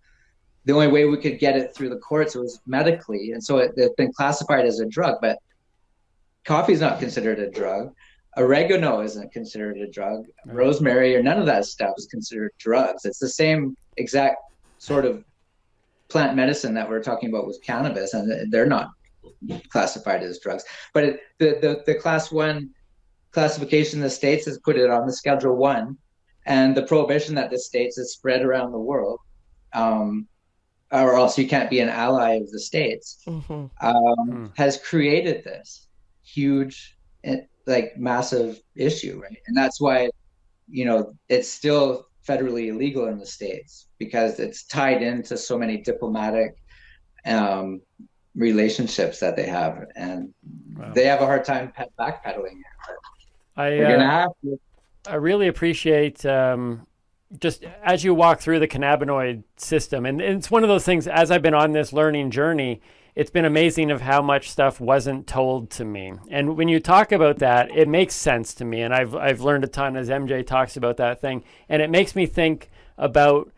The only way we could get it through the courts was medically, and so it's been classified as a drug. But coffee is not considered a drug. Oregano isn't considered a drug. Rosemary or none of that stuff is considered drugs. It's the same exact sort of plant medicine that we're talking about with cannabis, and they're not classified as drugs. But the class 1 classification in the States has put it on the Schedule 1, and the prohibition that the States has spread around the world. Or else you can't be an ally of the States, has created this huge, like massive issue, right? And that's why, it's still federally illegal in the States because it's tied into so many diplomatic relationships that they have, and they have a hard time backpedaling it. We're gonna have to. I really appreciate just as you walk through the cannabinoid system, and it's one of those things, as I've been on this learning journey, it's been amazing of how much stuff wasn't told to me. And when you talk about that, it makes sense to me. And I've learned a ton as MJ talks about that thing. And it makes me think about,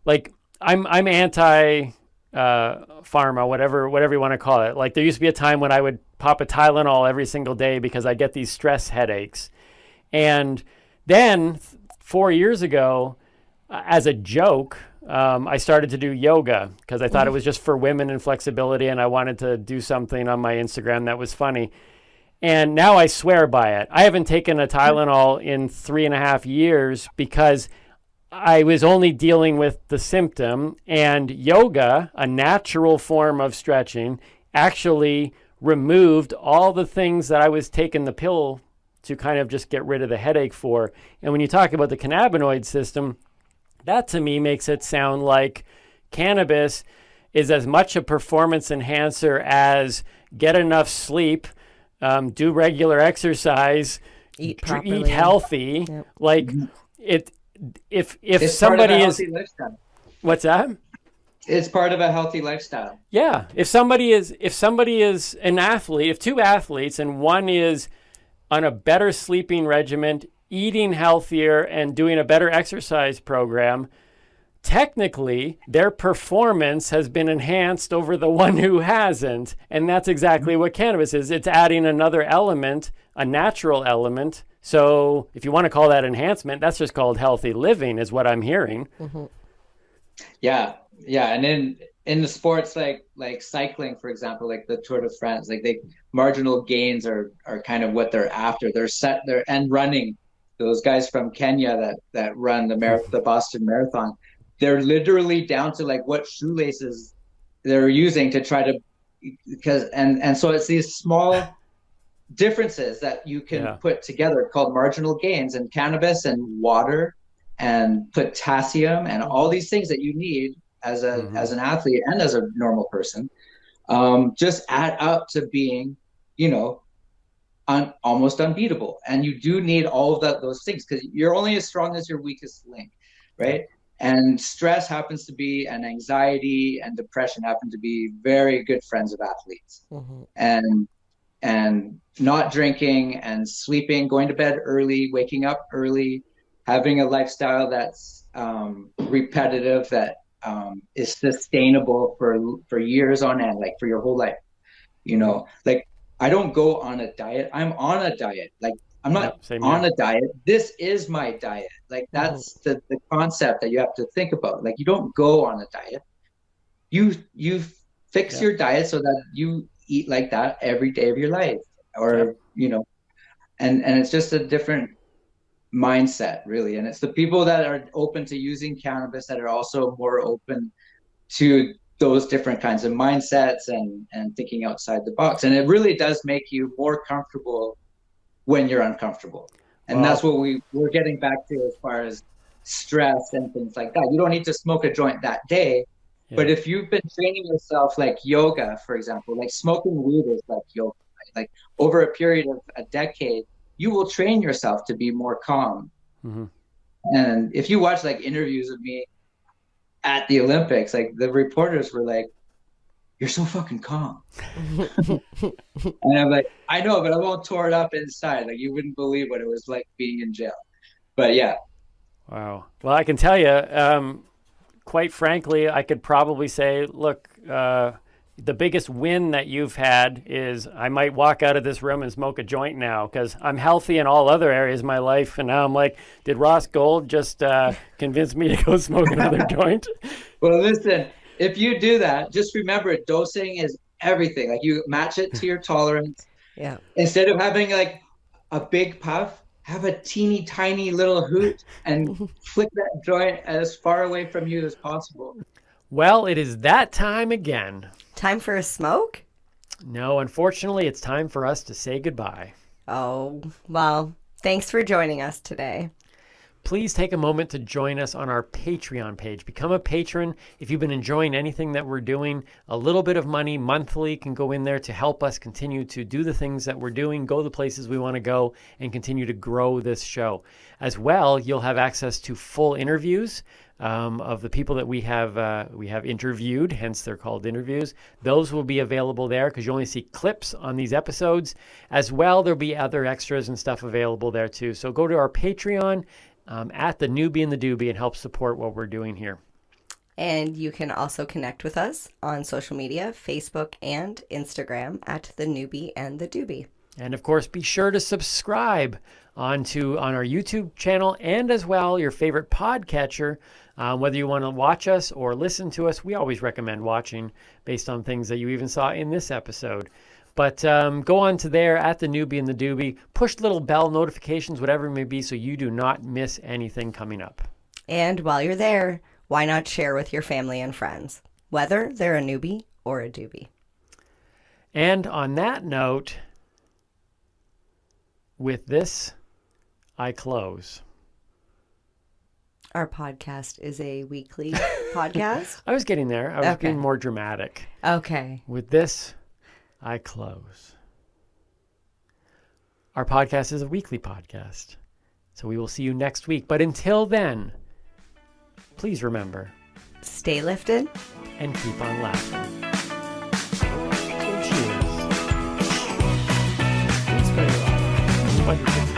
like, I'm anti pharma, whatever you want to call it. Like, there used to be a time when I would pop a Tylenol every single day because I get these stress headaches. And then 4 years ago, as a joke, I started to do yoga because I thought it was just for women and flexibility, and I wanted to do something on my Instagram that was funny. And now I swear by it. I haven't taken a Tylenol in 3.5 years because I was only dealing with the symptom, and yoga, a natural form of stretching, actually removed all the things that I was taking the pill to kind of just get rid of the headache for. And when you talk about the cannabinoid system, that to me makes it sound like cannabis is as much a performance enhancer as get enough sleep, do regular exercise, eat healthy. Yep. Like if it's somebody is, what's that? It's part of a healthy lifestyle. Yeah. If somebody is an athlete, if 2 athletes and one is on a better sleeping regimen, eating healthier, and doing a better exercise program, technically their performance has been enhanced over the one who hasn't. And that's exactly what cannabis is. It's adding another element, a natural element. So if you want to call that enhancement, that's just called healthy living is what I'm hearing. Mm-hmm. Yeah. And in the sports like cycling, for example, like the Tour de France, like marginal gains are kind of what they're after. And running. Those guys from Kenya that run the Boston Marathon, they're literally down to like what shoelaces they're using to try to, and so it's these small differences that you can put together called marginal gains, and cannabis and water and potassium and all these things that you need as an athlete and as a normal person, just add up to being, almost unbeatable. And you do need all of those things because you're only as strong as your weakest link, right? And stress happens to be, and anxiety and depression happen to be very good friends of athletes. and not drinking and sleeping, going to bed early, waking up early, having a lifestyle that's repetitive, that is sustainable for years on end, like for your whole life. You know, like I don't go on a diet. I'm on a diet. Like I'm not on a diet. This is my diet. Like that's the concept that you have to think about. Like you don't go on a diet. You fix your diet so that you eat like that every day of your life, or you know, and it's just a different mindset, really. And it's the people that are open to using cannabis that are also more open to those different kinds of mindsets and thinking outside the box. And it really does make you more comfortable when you're uncomfortable. And that's what we're getting back to as far as stress and things like that. You don't need to smoke a joint that day, but if you've been training yourself, like yoga, for example, like smoking weed is like yoga, right? Like over a period of a decade, you will train yourself to be more calm. And if you watch like interviews of me at the Olympics, like the reporters were like, "You're so fucking calm." And I'm like, I know, but I'm all torn up inside. Like you wouldn't believe what it was like being in jail. But yeah. Wow. Well, I can tell you, quite frankly, I could probably say, look, the biggest win that you've had is I might walk out of this room and smoke a joint now because I'm healthy in all other areas of my life. And now I'm like, did Ross Gold just convince me to go smoke another joint? Well, listen, if you do that, just remember dosing is everything. Like you match it to your tolerance. Yeah. Instead of having like a big puff, have a teeny tiny little hoot and flick that joint as far away from you as possible. Well, it is that time again. Time for a smoke? No, unfortunately, it's time for us to say goodbye. Oh, well, thanks for joining us today. Please take a moment to join us on our Patreon page. Become a patron. If you've been enjoying anything that we're doing, a little bit of money monthly can go in there to help us continue to do the things that we're doing, go the places we want to go, and continue to grow this show. As well, you'll have access to full interviews of the people that we have interviewed, hence they're called interviews. Those will be available there because you only see clips on these episodes. As well, there'll be other extras and stuff available there too. So go to our Patreon at the Noobie and The Doobie and help support what we're doing here. And you can also connect with us on social media, Facebook and Instagram at the Noobie and The Doobie. And of course, be sure to subscribe on our YouTube channel and as well your favorite podcatcher. Whether you want to watch us or listen to us, we always recommend watching based on things that you even saw in this episode. But go on to there at the Noobie and The Doobie. Push little bell notifications, whatever it may be, so you do not miss anything coming up. And while you're there, why not share with your family and friends, whether they're a newbie or a doobie? And on that note, with this, I close. Our podcast is a weekly podcast? I was getting there. I was being more dramatic. Okay. With this, I close. Our podcast is a weekly podcast. So we will see you next week. But until then, please remember. Stay lifted. And keep on laughing. Cheers. It's very loud.